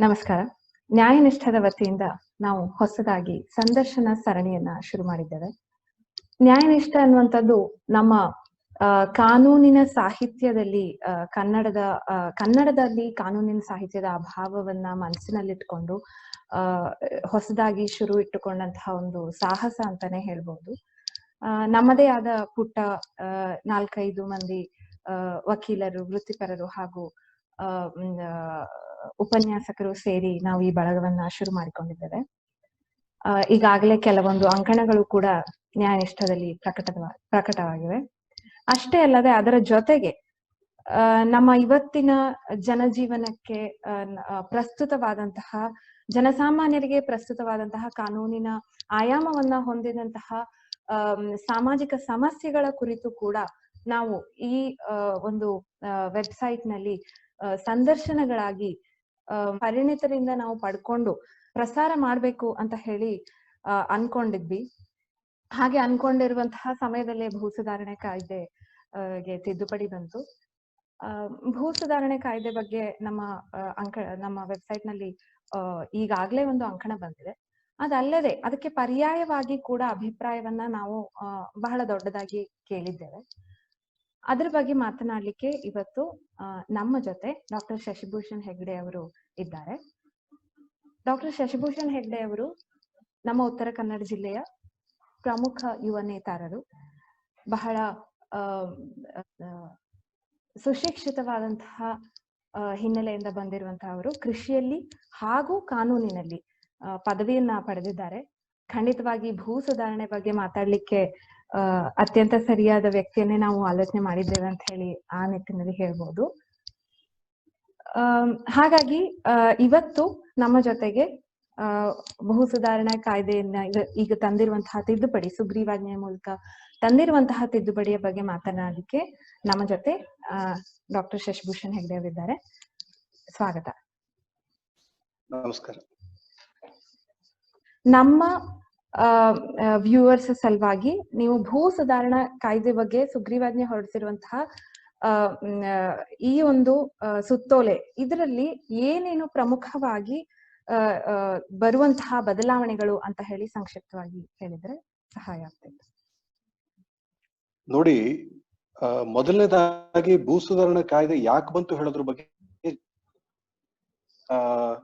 ನಮಸ್ಕಾರ. ನ್ಯಾಯನಿಷ್ಠದ ವತಿಯಿಂದ ನಾವು ಹೊಸದಾಗಿ ಸಂದರ್ಶನ ಸರಣಿಯನ್ನ ಶುರು ಮಾಡಿದ್ದೇವೆ. ನ್ಯಾಯನಿಷ್ಠ ಅನ್ನುವಂಥದ್ದು ನಮ್ಮ ಕಾನೂನಿನ ಸಾಹಿತ್ಯದಲ್ಲಿ ಕನ್ನಡದಲ್ಲಿ ಕಾನೂನಿನ ಸಾಹಿತ್ಯದ ಅಭಾವವನ್ನ ಮನಸ್ಸಿನಲ್ಲಿಟ್ಕೊಂಡು ಹೊಸದಾಗಿ ಶುರು ಇಟ್ಟುಕೊಂಡಂತಹ ಒಂದು ಸಾಹಸ ಅಂತಾನೆ ಹೇಳ್ಬಹುದು. ನಮ್ಮದೇ ಆದ ಪುಟ್ಟ 4-5 ಮಂದಿ ವಕೀಲರು, ವೃತ್ತಿಪರರು ಹಾಗೂ ಉಪನ್ಯಾಸಕರು ಸೇರಿ ನಾವು ಈ ಬಳಗವನ್ನ ಶುರು ಮಾಡಿಕೊಂಡಿದ್ದೇವೆ. ಈಗಾಗಲೇ ಕೆಲವೊಂದು ಅಂಕಣಗಳು ಕೂಡ ನ್ಯಾಯನಿಷ್ಠದಲ್ಲಿ ಪ್ರಕಟವಾಗಿವೆ. ಅಷ್ಟೇ ಅಲ್ಲದೆ ಅದರ ಜೊತೆಗೆ ನಮ್ಮ ಇವತ್ತಿನ ಜನಜೀವನಕ್ಕೆ ಪ್ರಸ್ತುತವಾದಂತಹ ಜನಸಾಮಾನ್ಯರಿಗೆ ಪ್ರಸ್ತುತವಾದಂತಹ ಕಾನೂನಿನ ಆಯಾಮವನ್ನ ಹೊಂದಿದಂತಹ ಸಾಮಾಜಿಕ ಸಮಸ್ಯೆಗಳ ಕುರಿತು ಕೂಡ ನಾವು ಈ ಒಂದು ವೆಬ್ಸೈಟ್ ನಲ್ಲಿ ಸಂದರ್ಶನಗಳಾಗಿ ಪರಿಣಿತರಿಂದ ನಾವು ಪಡ್ಕೊಂಡು ಪ್ರಸಾರ ಮಾಡ್ಬೇಕು ಅಂತ ಹೇಳಿ ಅನ್ಕೊಂಡಿದ್ವಿ. ಹಾಗೆ ಅನ್ಕೊಂಡಿರುವಂತಹ ಸಮಯದಲ್ಲೇ ಭೂ ಸುಧಾರಣೆ ಕಾಯ್ದೆಗೆ ತಿದ್ದುಪಡಿ ಬಂತು. ಭೂ ಸುಧಾರಣೆ ಕಾಯ್ದೆ ಬಗ್ಗೆ ನಮ್ಮ ವೆಬ್ಸೈಟ್ ನಲ್ಲಿ ಈಗಾಗ್ಲೇ ಒಂದು ಅಂಕಣ ಬಂದಿದೆ. ಅದಲ್ಲದೆ ಅದಕ್ಕೆ ಪರ್ಯಾಯವಾಗಿ ಕೂಡ ಅಭಿಪ್ರಾಯವನ್ನ ನಾವು ಬಹಳ ದೊಡ್ಡದಾಗಿ ಕೇಳಿದ್ದೇವೆ. ಅದ್ರ ಬಗ್ಗೆ ಮಾತನಾಡ್ಲಿಕ್ಕೆ ಇವತ್ತು ನಮ್ಮ ಜೊತೆ ಡಾಕ್ಟರ್ ಶಶಿಭೂಷಣ್ ಹೆಗ್ಡೆ ಅವರು ಇದ್ದಾರೆ. ಡಾಕ್ಟರ್ ಶಶಿಭೂಷಣ್ ಹೆಗ್ಡೆ ಅವರು ನಮ್ಮ ಉತ್ತರ ಕನ್ನಡ ಜಿಲ್ಲೆಯ ಪ್ರಮುಖ ಯುವ ನೇತಾರರು. ಬಹಳ ಸುಶಿಕ್ಷಿತವಾದಂತಹ ಹಿನ್ನೆಲೆಯಿಂದ ಬಂದಿರುವಂತಹ ಅವರು ಕೃಷಿಯಲ್ಲಿ ಹಾಗೂ ಕಾನೂನಿನಲ್ಲಿ ಪದವಿಯನ್ನ ಪಡೆದಿದ್ದಾರೆ. ಖಂಡಿತವಾಗಿ ಭೂ ಸುಧಾರಣೆ ಬಗ್ಗೆ ಮಾತಾಡ್ಲಿಕ್ಕೆ ಅತ್ಯಂತ ಸರಿಯಾದ ವ್ಯಕ್ತಿಯನ್ನೇ ನಾವು ಆಲೋಚನೆ ಮಾಡಿದ್ದೇವೆ ಅಂತ ಹೇಳಿ ಆ ನಿಟ್ಟಿನಲ್ಲಿ ಹೇಳ್ಬೋದು. ಹಾಗಾಗಿ ಇವತ್ತು ನಮ್ಮ ಜೊತೆಗೆ ಭೂ ಸುಧಾರಣಾ ಕಾಯ್ದೆಯನ್ನ ಈಗ ತಂದಿರುವಂತಹ ತಿದ್ದುಪಡಿ, ಸುಗ್ರೀವಾಜ್ಞೆಯ ಮೂಲಕ ತಂದಿರುವಂತಹ ತಿದ್ದುಪಡಿಯ ಬಗ್ಗೆ ಮಾತನಾಡಲಿಕ್ಕೆ ನಮ್ಮ ಜೊತೆ ಡಾಕ್ಟರ್ ಶಶಿಭೂಷಣ್ ಹೆಗ್ಡೆ ಅವರಿದ್ದಾರೆ. ಸ್ವಾಗತ. ನಮಸ್ಕಾರ. ನಮ್ಮ ವ್ಯೂವರ್ಸ್ ಸಲುವಾಗಿ ನೀವು ಭೂ ಸುಧಾರಣಾ ಕಾಯ್ದೆ ಬಗ್ಗೆ ಸುಗ್ರೀವಾಜ್ಞೆ ಹೊರಡಿಸಿರುವಂತಹ ಈ ಒಂದು ಸುತ್ತೋಲೆ, ಇದರಲ್ಲಿ ಏನೇನು ಪ್ರಮುಖವಾಗಿ ಬರುವಂತಹ ಬದಲಾವಣೆಗಳು ಅಂತ ಹೇಳಿ ಸಂಕ್ಷಿಪ್ತವಾಗಿ ಹೇಳಿದ್ರೆ ಸಹಾಯ ಆಗ್ತದೆ. ನೋಡಿ, ಮೊದಲನೇದಾಗಿ ಭೂ ಸುಧಾರಣಾ ಕಾಯ್ದೆ ಯಾಕೆ ಬಂತು ಹೇಳೋದ್ರ ಬಗ್ಗೆ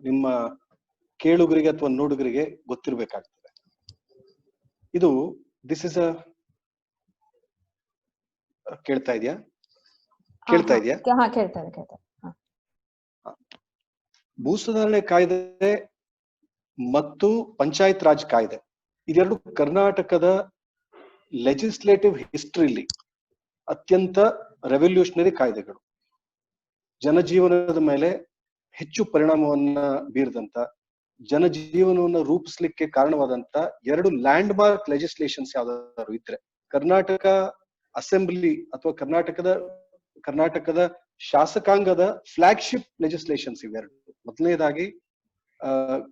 ನಿಮ್ಮ ಕೇಳುಗರಿಗೆ ಅಥವಾ ನೋಡುಗರಿಗೆ ಗೊತ್ತಿರ್ಬೇಕಾಗ್ತದೆ. ಇದು ಕೇಳ್ತಾ ಇದೆಯಾ? ಭೂ ಸುಧಾರಣೆ ಕಾಯ್ದೆ ಮತ್ತು ಪಂಚಾಯತ್ ರಾಜ್ ಕಾಯ್ದೆ ಇದೆರಡು ಕರ್ನಾಟಕದ ಲೆಜಿಸ್ಲೇಟಿವ್ ಹಿಸ್ಟ್ರಿಲಿ ಅತ್ಯಂತ ರೆವಲ್ಯೂಷನರಿ ಕಾಯ್ದೆಗಳು. ಜನಜೀವನದ ಮೇಲೆ ಹೆಚ್ಚು ಪರಿಣಾಮವನ್ನ ಬೀರಿದಂತ, ಜನಜೀವನವನ್ನು ರೂಪಿಸ್ಲಿಕ್ಕೆ ಕಾರಣವಾದಂತ ಎರಡು ಲ್ಯಾಂಡ್ ಮಾರ್ಕ್ ಲೆಜಿಸ್ಲೇಷನ್ಸ್ ಯಾವ್ದಾದ್ರು ಇದ್ರೆ ಕರ್ನಾಟಕ ಅಸೆಂಬ್ಲಿ ಅಥವಾ ಕರ್ನಾಟಕದ ಶಾಸಕಾಂಗದ ಫ್ಲಾಗ್ಶಿಪ್ ಲೆಜಿಸ್ಲೇಷನ್ಸ್ ಇವೆರಡು. ಮೊದಲನೇದಾಗಿ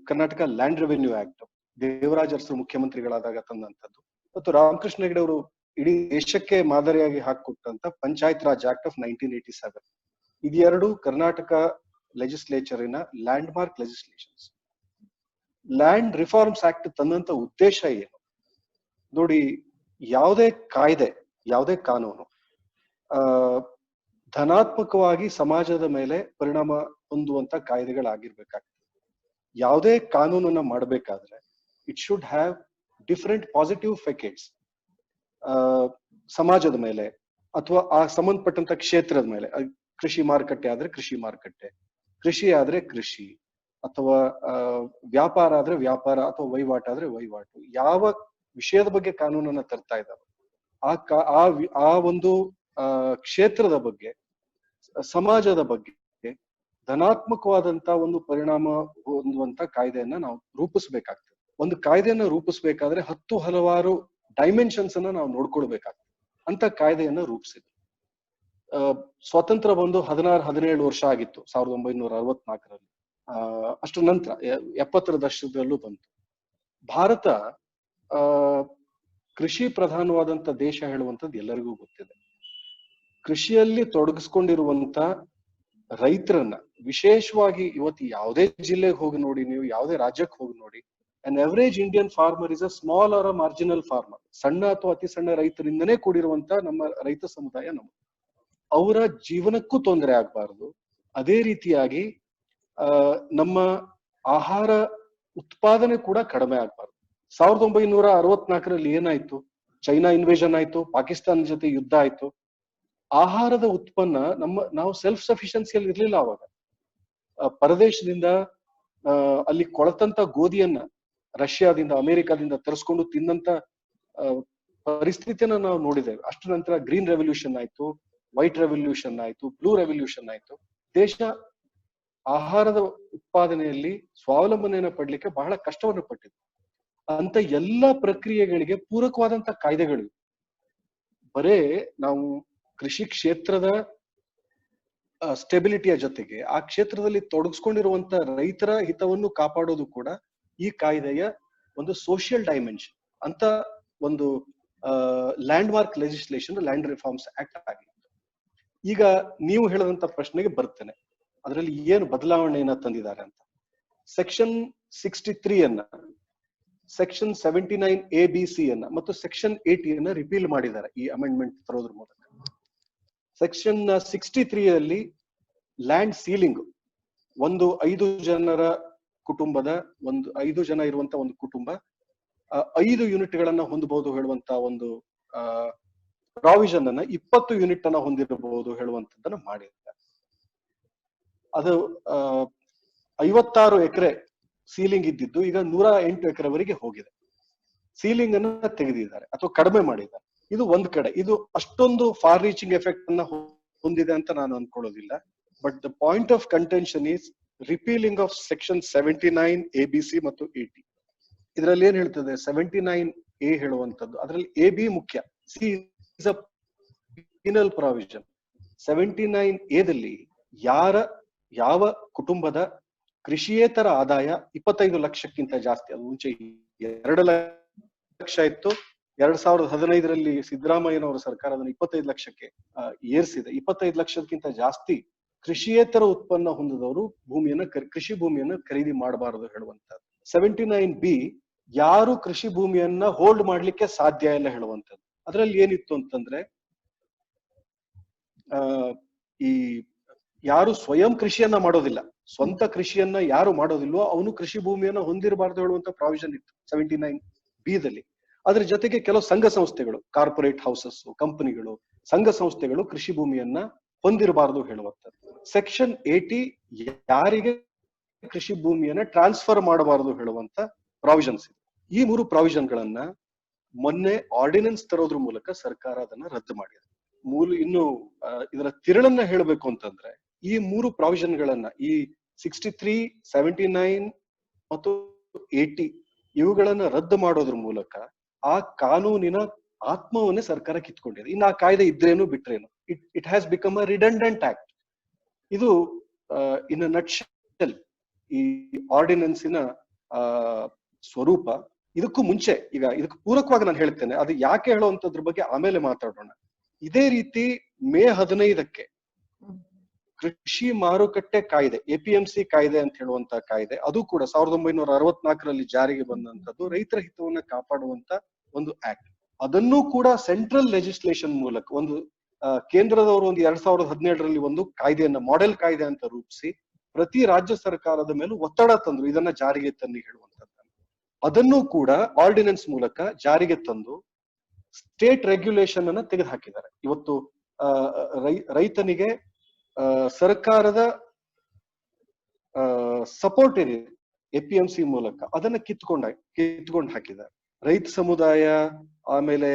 Karnataka land revenue act, Devaraj ಅರಸರು ಮುಖ್ಯಮಂತ್ರಿಗಳಾದಾಗ ತಂದಂತದ್ದು, ಮತ್ತು ರಾಮಕೃಷ್ಣ ಹೆಗಡೆ ಅವರು ಇಡೀ ದೇಶಕ್ಕೆ ಮಾದರಿಯಾಗಿ ಹಾಕಿಕೊಟ್ಟಂತ ಪಂಚಾಯತ್ ರಾಜ್ ಆಕ್ಟ್ ಆಫ್ 1987. ಇದೆರಡು ಕರ್ನಾಟಕ ಲೆಜಿಸ್ಲೇಚರಿನ landmark legislations. Land reforms act ತಂದಂತ ಉದ್ದೇಶ ಏನು ನೋಡಿ, ಯಾವುದೇ ಕಾಯ್ದೆ, ಯಾವುದೇ ಕಾನೂನು ಧನಾತ್ಮಕವಾಗಿ ಸಮಾಜದ ಮೇಲೆ ಪರಿಣಾಮ ಹೊಂದುವಂತ ಕಾಯ್ದೆಗಳಾಗಿರ್ಬೇಕಾಗ್ತದೆ. ಯಾವುದೇ ಕಾನೂನನ್ನ ಮಾಡಬೇಕಾದ್ರೆ it should have different positive effects ಸಮಾಜದ ಮೇಲೆ ಅಥವಾ ಆ ಸಂಬಂಧಪಟ್ಟಂತ ಕ್ಷೇತ್ರದ ಮೇಲೆ. ಕೃಷಿ ಮಾರುಕಟ್ಟೆ ಆದ್ರೆ ಕೃಷಿ ಮಾರುಕಟ್ಟೆ, ಕೃಷಿ ಆದ್ರೆ ಕೃಷಿ, ಅಥವಾ ವ್ಯಾಪಾರ ಆದ್ರೆ ವ್ಯಾಪಾರ, ಅಥವಾ ವಹಿವಾಟು ಆದ್ರೆ ವಹಿವಾಟು. ಯಾವ ವಿಷಯದ ಬಗ್ಗೆ ಕಾನೂನನ್ನ ತರ್ತಾ ಇದ್ದಾವೆ ಆ ಒಂದು ಕ್ಷೇತ್ರದ ಬಗ್ಗೆ, ಸಮಾಜದ ಬಗ್ಗೆ ಧನಾತ್ಮಕವಾದಂತ ಒಂದು ಪರಿಣಾಮ ಹೊಂದುವಂತ ಕಾಯ್ದೆಯನ್ನ ನಾವು ರೂಪಿಸ್ಬೇಕಾಗ್ತದೆ. ಒಂದು ಕಾಯ್ದೆಯನ್ನ ರೂಪಿಸ್ಬೇಕಾದ್ರೆ ಹಲವಾರು ಡೈಮೆನ್ಷನ್ಸ್ ಅನ್ನ ನಾವು ನೋಡ್ಕೊಳ್ಬೇಕಾಗ್ತದೆ. ಅಂತ ಕಾಯ್ದೆಯನ್ನ ರೂಪಿಸಿದ್ರು. ಸ್ವಾತಂತ್ರ್ಯ ಬಂದು 16-17 ವರ್ಷ ಆಗಿತ್ತು 1964ರಲ್ಲಿ. ಅಷ್ಟರ ನಂತರ 70ರ ದಶಕದಲ್ಲೂ ಬಂತು. ಭಾರತ ಕೃಷಿ ಪ್ರಧಾನವಾದಂತ ದೇಶ ಹೇಳುವಂಥದ್ದು ಎಲ್ಲರಿಗೂ ಗೊತ್ತಿದೆ. ಕೃಷಿಯಲ್ಲಿ ತೊಡಗಿಸ್ಕೊಂಡಿರುವಂತ ರೈತರನ್ನ ವಿಶೇಷವಾಗಿ ಇವತ್ತು ಯಾವುದೇ ಜಿಲ್ಲೆಗೆ ಹೋಗಿ ನೋಡಿ, ನೀವು ಯಾವುದೇ ರಾಜ್ಯಕ್ಕೆ ಹೋಗಿ ನೋಡಿ, an average Indian farmer is a small or a marginal farmer. ಸಣ್ಣ ಅಥವಾ ಅತಿ ಸಣ್ಣ ರೈತರಿಂದನೇ ಕೂಡಿರುವಂತ ನಮ್ಮ ರೈತ ಸಮುದಾಯ ಅವರ ಜೀವನಕ್ಕೂ ತೊಂದರೆ ಆಗ್ಬಾರ್ದು. ಅದೇ ರೀತಿಯಾಗಿ ನಮ್ಮ ಆಹಾರ ಉತ್ಪಾದನೆ ಕೂಡ ಕಡಿಮೆ ಆಗ್ಬಾರ್ದು. 1964ರಲ್ಲಿ ಏನಾಯ್ತು? ಚೈನಾ ಇನ್ವೇಷನ್ ಆಯ್ತು, ಪಾಕಿಸ್ತಾನ ಜೊತೆ ಯುದ್ಧ ಆಯ್ತು. ಆಹಾರದ ಉತ್ಪನ್ನ ನಾವು ಸೆಲ್ಫ್ ಸಫಿಷಿಯನ್ಸಿಯಲ್ಲಿ ಇರ್ಲಿಲ್ಲ ಅವಾಗ. ಪರದೇಶದಿಂದ ಅಲ್ಲಿ ಕೊಳತಂತ ಗೋಧಿಯನ್ನ ರಷ್ಯಾದಿಂದ ಅಮೆರಿಕಾದಿಂದ ತರಿಸ್ಕೊಂಡು ತಿನ್ನಂತ ಪರಿಸ್ಥಿತಿಯನ್ನ ನಾವು ನೋಡಿದ್ದೇವೆ. ಅಷ್ಟು ನಂತರ ಗ್ರೀನ್ ರೆವಲ್ಯೂಷನ್ ಆಯ್ತು, ವೈಟ್ ರೆವಲ್ಯೂಷನ್ ಆಯ್ತು, ಬ್ಲೂ ರೆವಲ್ಯೂಷನ್ ಆಯ್ತು. ದೇಶ ಆಹಾರದ ಉತ್ಪಾದನೆಯಲ್ಲಿ ಸ್ವಾವಲಂಬನೆಯನ್ನ ಪಡ್ಲಿಕ್ಕೆ ಬಹಳ ಕಷ್ಟವನ್ನು ಪಟ್ಟಿದೆ. ಅಂತ ಎಲ್ಲಾ ಪ್ರಕ್ರಿಯೆಗಳಿಗೆ ಪೂರಕವಾದಂತ ಕಾಯ್ದೆಗಳು. ಬರೇ ನಾವು ಕೃಷಿ ಕ್ಷೇತ್ರದ ಸ್ಟೆಬಿಲಿಟಿಯ ಜೊತೆಗೆ ಆ ಕ್ಷೇತ್ರದಲ್ಲಿ ತೊಡಗಿಸ್ಕೊಂಡಿರುವಂತ ರೈತರ ಹಿತವನ್ನು ಕಾಪಾಡೋದು ಕೂಡ ಈ ಕಾಯ್ದೆಯ ಒಂದು ಸೋಷಿಯಲ್ ಡೈಮೆನ್ಷನ್ ಅಂತ ಒಂದು land mark legislation, land reforms act ಆಗಿದೆ. ಈಗ ನೀವು ಹೇಳದಂತ ಪ್ರಶ್ನೆಗೆ ಬರ್ತೇನೆ, ಅದರಲ್ಲಿ ಏನು ಬದಲಾವಣೆಯನ್ನ ತಂದಿದ್ದಾರೆ ಅಂತ. ಸೆಕ್ಷನ್ 63 ಅನ್ನ, ಸೆಕ್ಷನ್ 79A-B-C ಅನ್ನ ಮತ್ತು ಸೆಕ್ಷನ್ 80 ಅನ್ನ ರಿಪೀಲ್ ಮಾಡಿದ್ದಾರೆ ಈ ಅಮೆಂಡ್ಮೆಂಟ್ ತರೋದ್ರ ಮೂಲಕ. ಸೆಕ್ಷನ್ 63 ಅಲ್ಲಿ ಲ್ಯಾಂಡ್ ಸೀಲಿಂಗ್, ಒಂದು 5 ಜನರ ಕುಟುಂಬದ ಒಂದು 5 ಜನ ಇರುವಂತ ಒಂದು ಕುಟುಂಬ 5 ಯೂನಿಟ್ಗಳನ್ನ ಹೊಂದಬಹುದು ಹೇಳುವಂತ ಒಂದು ಪ್ರಾವಿಷನ್ ಅನ್ನ 20 ಯೂನಿಟ್ ಅನ್ನ ಹೊಂದಿರಬಹುದು ಹೇಳುವಂತದ್ದನ್ನ ಮಾಡಿದ್ದಾರೆ. ಅದು 56 ಎಕರೆ ಸೀಲಿಂಗ್ ಇದ್ದಿದ್ದು ಈಗ 108 ಎಕರೆವರೆಗೆ ಹೋಗಿದೆ. ಸೀಲಿಂಗ್ ಅನ್ನ ತೆಗೆದಿದ್ದಾರೆ ಅಥವಾ ಕಡಿಮೆ ಮಾಡಿದ್ದಾರೆ. ಇದು ಒಂದ್ ಕಡೆ, ಇದು ಅಷ್ಟೊಂದು ಫಾರ್ ರೀಚಿಂಗ್ ಎಫೆಕ್ಟ್ ಅನ್ನ ಹೊಂದಿದೆ ಅಂತ ನಾನು ಅನ್ಕೊಳ್ಳೋದಿಲ್ಲ. But the point of contention is repealing of section 79A-B-C ಮತ್ತು 80. ಇದರಲ್ಲಿ ಏನ್ ಹೇಳ್ತದೆ? 79A ಹೇಳುವಂತದ್ದು, ಅದರಲ್ಲಿ AB ಮುಖ್ಯ, C is a penal provision. 79A ಯಾವ ಕುಟುಂಬದ ಕೃಷಿಯೇತರ ಆದಾಯ 25 ಲಕ್ಷಕ್ಕಿಂತ ಜಾಸ್ತಿ, ಅದು ಮುಂಚೆ 2 ಲಕ್ಷ ಇತ್ತು, 2015ರಲ್ಲಿ ಸಿದ್ದರಾಮಯ್ಯನವರ ಸರ್ಕಾರ ಅದನ್ನು 25 ಲಕ್ಷಕ್ಕೆ ಏರಿಸಿದೆ. 25 ಲಕ್ಷಕ್ಕಿಂತ ಜಾಸ್ತಿ ಕೃಷಿಯೇತರ ಉತ್ಪನ್ನ ಹೊಂದಿದವರು ಕೃಷಿ ಭೂಮಿಯನ್ನ ಖರೀದಿ ಮಾಡಬಾರದು ಹೇಳುವಂತದ್ದು. 79B ಯಾರು ಕೃಷಿ ಭೂಮಿಯನ್ನ ಹೋಲ್ಡ್ ಮಾಡ್ಲಿಕ್ಕೆ ಸಾಧ್ಯ ಇಲ್ಲ ಹೇಳುವಂತದ್ದು. ಅದರಲ್ಲಿ ಏನಿತ್ತು ಅಂತಂದ್ರೆ, ಈ ಯಾರು ಸ್ವಯಂ ಕೃಷಿಯನ್ನ ಮಾಡೋದಿಲ್ಲ, ಸ್ವಂತ ಕೃಷಿಯನ್ನ ಯಾರು ಮಾಡೋದಿಲ್ವೋ ಅವನು ಕೃಷಿ ಭೂಮಿಯನ್ನ ಹೊಂದಿರಬಾರ್ದು ಹೇಳುವಂತ ಪ್ರಾವಿಷನ್ ಇತ್ತು 79B ದಲ್ಲಿ. ಅದ್ರ ಜೊತೆಗೆ ಕೆಲವು ಸಂಘ ಸಂಸ್ಥೆಗಳು, ಕಾರ್ಪೊರೇಟ್ ಹೌಸಸ್, ಕಂಪನಿಗಳು, ಸಂಘ ಸಂಸ್ಥೆಗಳು ಕೃಷಿ ಭೂಮಿಯನ್ನ ಹೊಂದಿರಬಾರದು ಹೇಳುವಂಥದ್ದು. ಸೆಕ್ಷನ್ 80 ಯಾರಿಗೆ ಕೃಷಿ ಭೂಮಿಯನ್ನ ಟ್ರಾನ್ಸ್ಫರ್ ಮಾಡಬಾರದು ಹೇಳುವಂತ ಪ್ರಾವಿಷನ್ಸ್ ಇದೆ. ಈ 3 ಪ್ರಾವಿಷನ್ ಗಳನ್ನ ಮೊನ್ನೆ ಆರ್ಡಿನೆನ್ಸ್ ತರೋದ್ರ ಮೂಲಕ ಸರ್ಕಾರ ಅದನ್ನ ರದ್ದು ಮಾಡಿದೆ. ಇನ್ನು ಇದರ ತಿರುಳನ್ನ ಹೇಳಬೇಕು ಅಂತಂದ್ರೆ, ಈ 3 ಪ್ರಾವಿಷನ್ ಗಳನ್ನ, ಈ 63, 79 ಮತ್ತು 80 ಇವುಗಳನ್ನ ರದ್ದು ಮಾಡೋದ್ರ ಮೂಲಕ ಆ ಕಾನೂನಿನ ಆತ್ಮವನ್ನೇ ಸರ್ಕಾರ ಕಿತ್ಕೊಂಡಿದೆ. ಇನ್ನು ಆ ಕಾಯ್ದೆ ಇದ್ರೇನು ಬಿಟ್ರೇನು, it has become a redundant act. ಇದು ಇನ್ ನಟ್ಶೆಲ್ ಈ ಆರ್ಡಿನೆನ್ಸಿನ ಸ್ವರೂಪ. ಇದಕ್ಕೂ ಮುಂಚೆ, ಈಗ ಇದಕ್ಕೆ ಪೂರಕವಾಗಿ ನಾನು ಹೇಳ್ತೇನೆ, ಅದು ಯಾಕೆ ಹೇಳುವಂತದ್ರ ಬಗ್ಗೆ ಆಮೇಲೆ ಮಾತಾಡೋಣ. ಇದೇ ರೀತಿ ಮೇ 15ಕ್ಕೆ ಕೃಷಿ ಮಾರುಕಟ್ಟೆ ಕಾಯ್ದೆ, APMC ಕಾಯ್ದೆ ಅಂತ ಹೇಳುವಂತ ಕಾಯ್ದೆ, ಅದು ಕೂಡ 1964ರಲ್ಲಿ ಜಾರಿಗೆ ಬಂದಂತದ್ದು, ರೈತರ ಹಿತವನ್ನ ಕಾಪಾಡುವಂತ ಒಂದು ಆಕ್ಟ್. ಅದನ್ನು ಕೂಡ ಸೆಂಟ್ರಲ್ ಲೆಜಿಸ್ಲೇಷನ್ ಮೂಲಕ ಒಂದು ಕೇಂದ್ರದವರು ಒಂದು 2017ರಲ್ಲಿ ಒಂದು ಕಾಯ್ದೆಯನ್ನ, ಮಾಡೆಲ್ ಕಾಯ್ದೆ ಅಂತ ರೂಪಿಸಿ ಪ್ರತಿ ರಾಜ್ಯ ಸರ್ಕಾರದ ಮೇಲೂ ಒತ್ತಡ ತಂದ್ರು, ಇದನ್ನ ಜಾರಿಗೆ ತನ್ನಿ ಹೇಳುವಂತದ್ದು. ಅದನ್ನು ಕೂಡ ಆರ್ಡಿನೆನ್ಸ್ ಮೂಲಕ ಜಾರಿಗೆ ತಂದು ಸ್ಟೇಟ್ ರೆಗ್ಯುಲೇಷನ್ ಅನ್ನ ತೆಗೆದು ಹಾಕಿದ್ದಾರೆ. ಇವತ್ತು ರೈತನಿಗೆ ಸರ್ಕಾರದ ಸಪೋರ್ಟ್ ಏನಿದೆ APMC ಮೂಲಕ ಅದನ್ನ ಕಿತ್ಕೊಂಡು ಹಾಕಿದ್ದಾರೆ. ರೈತ ಸಮುದಾಯ, ಆಮೇಲೆ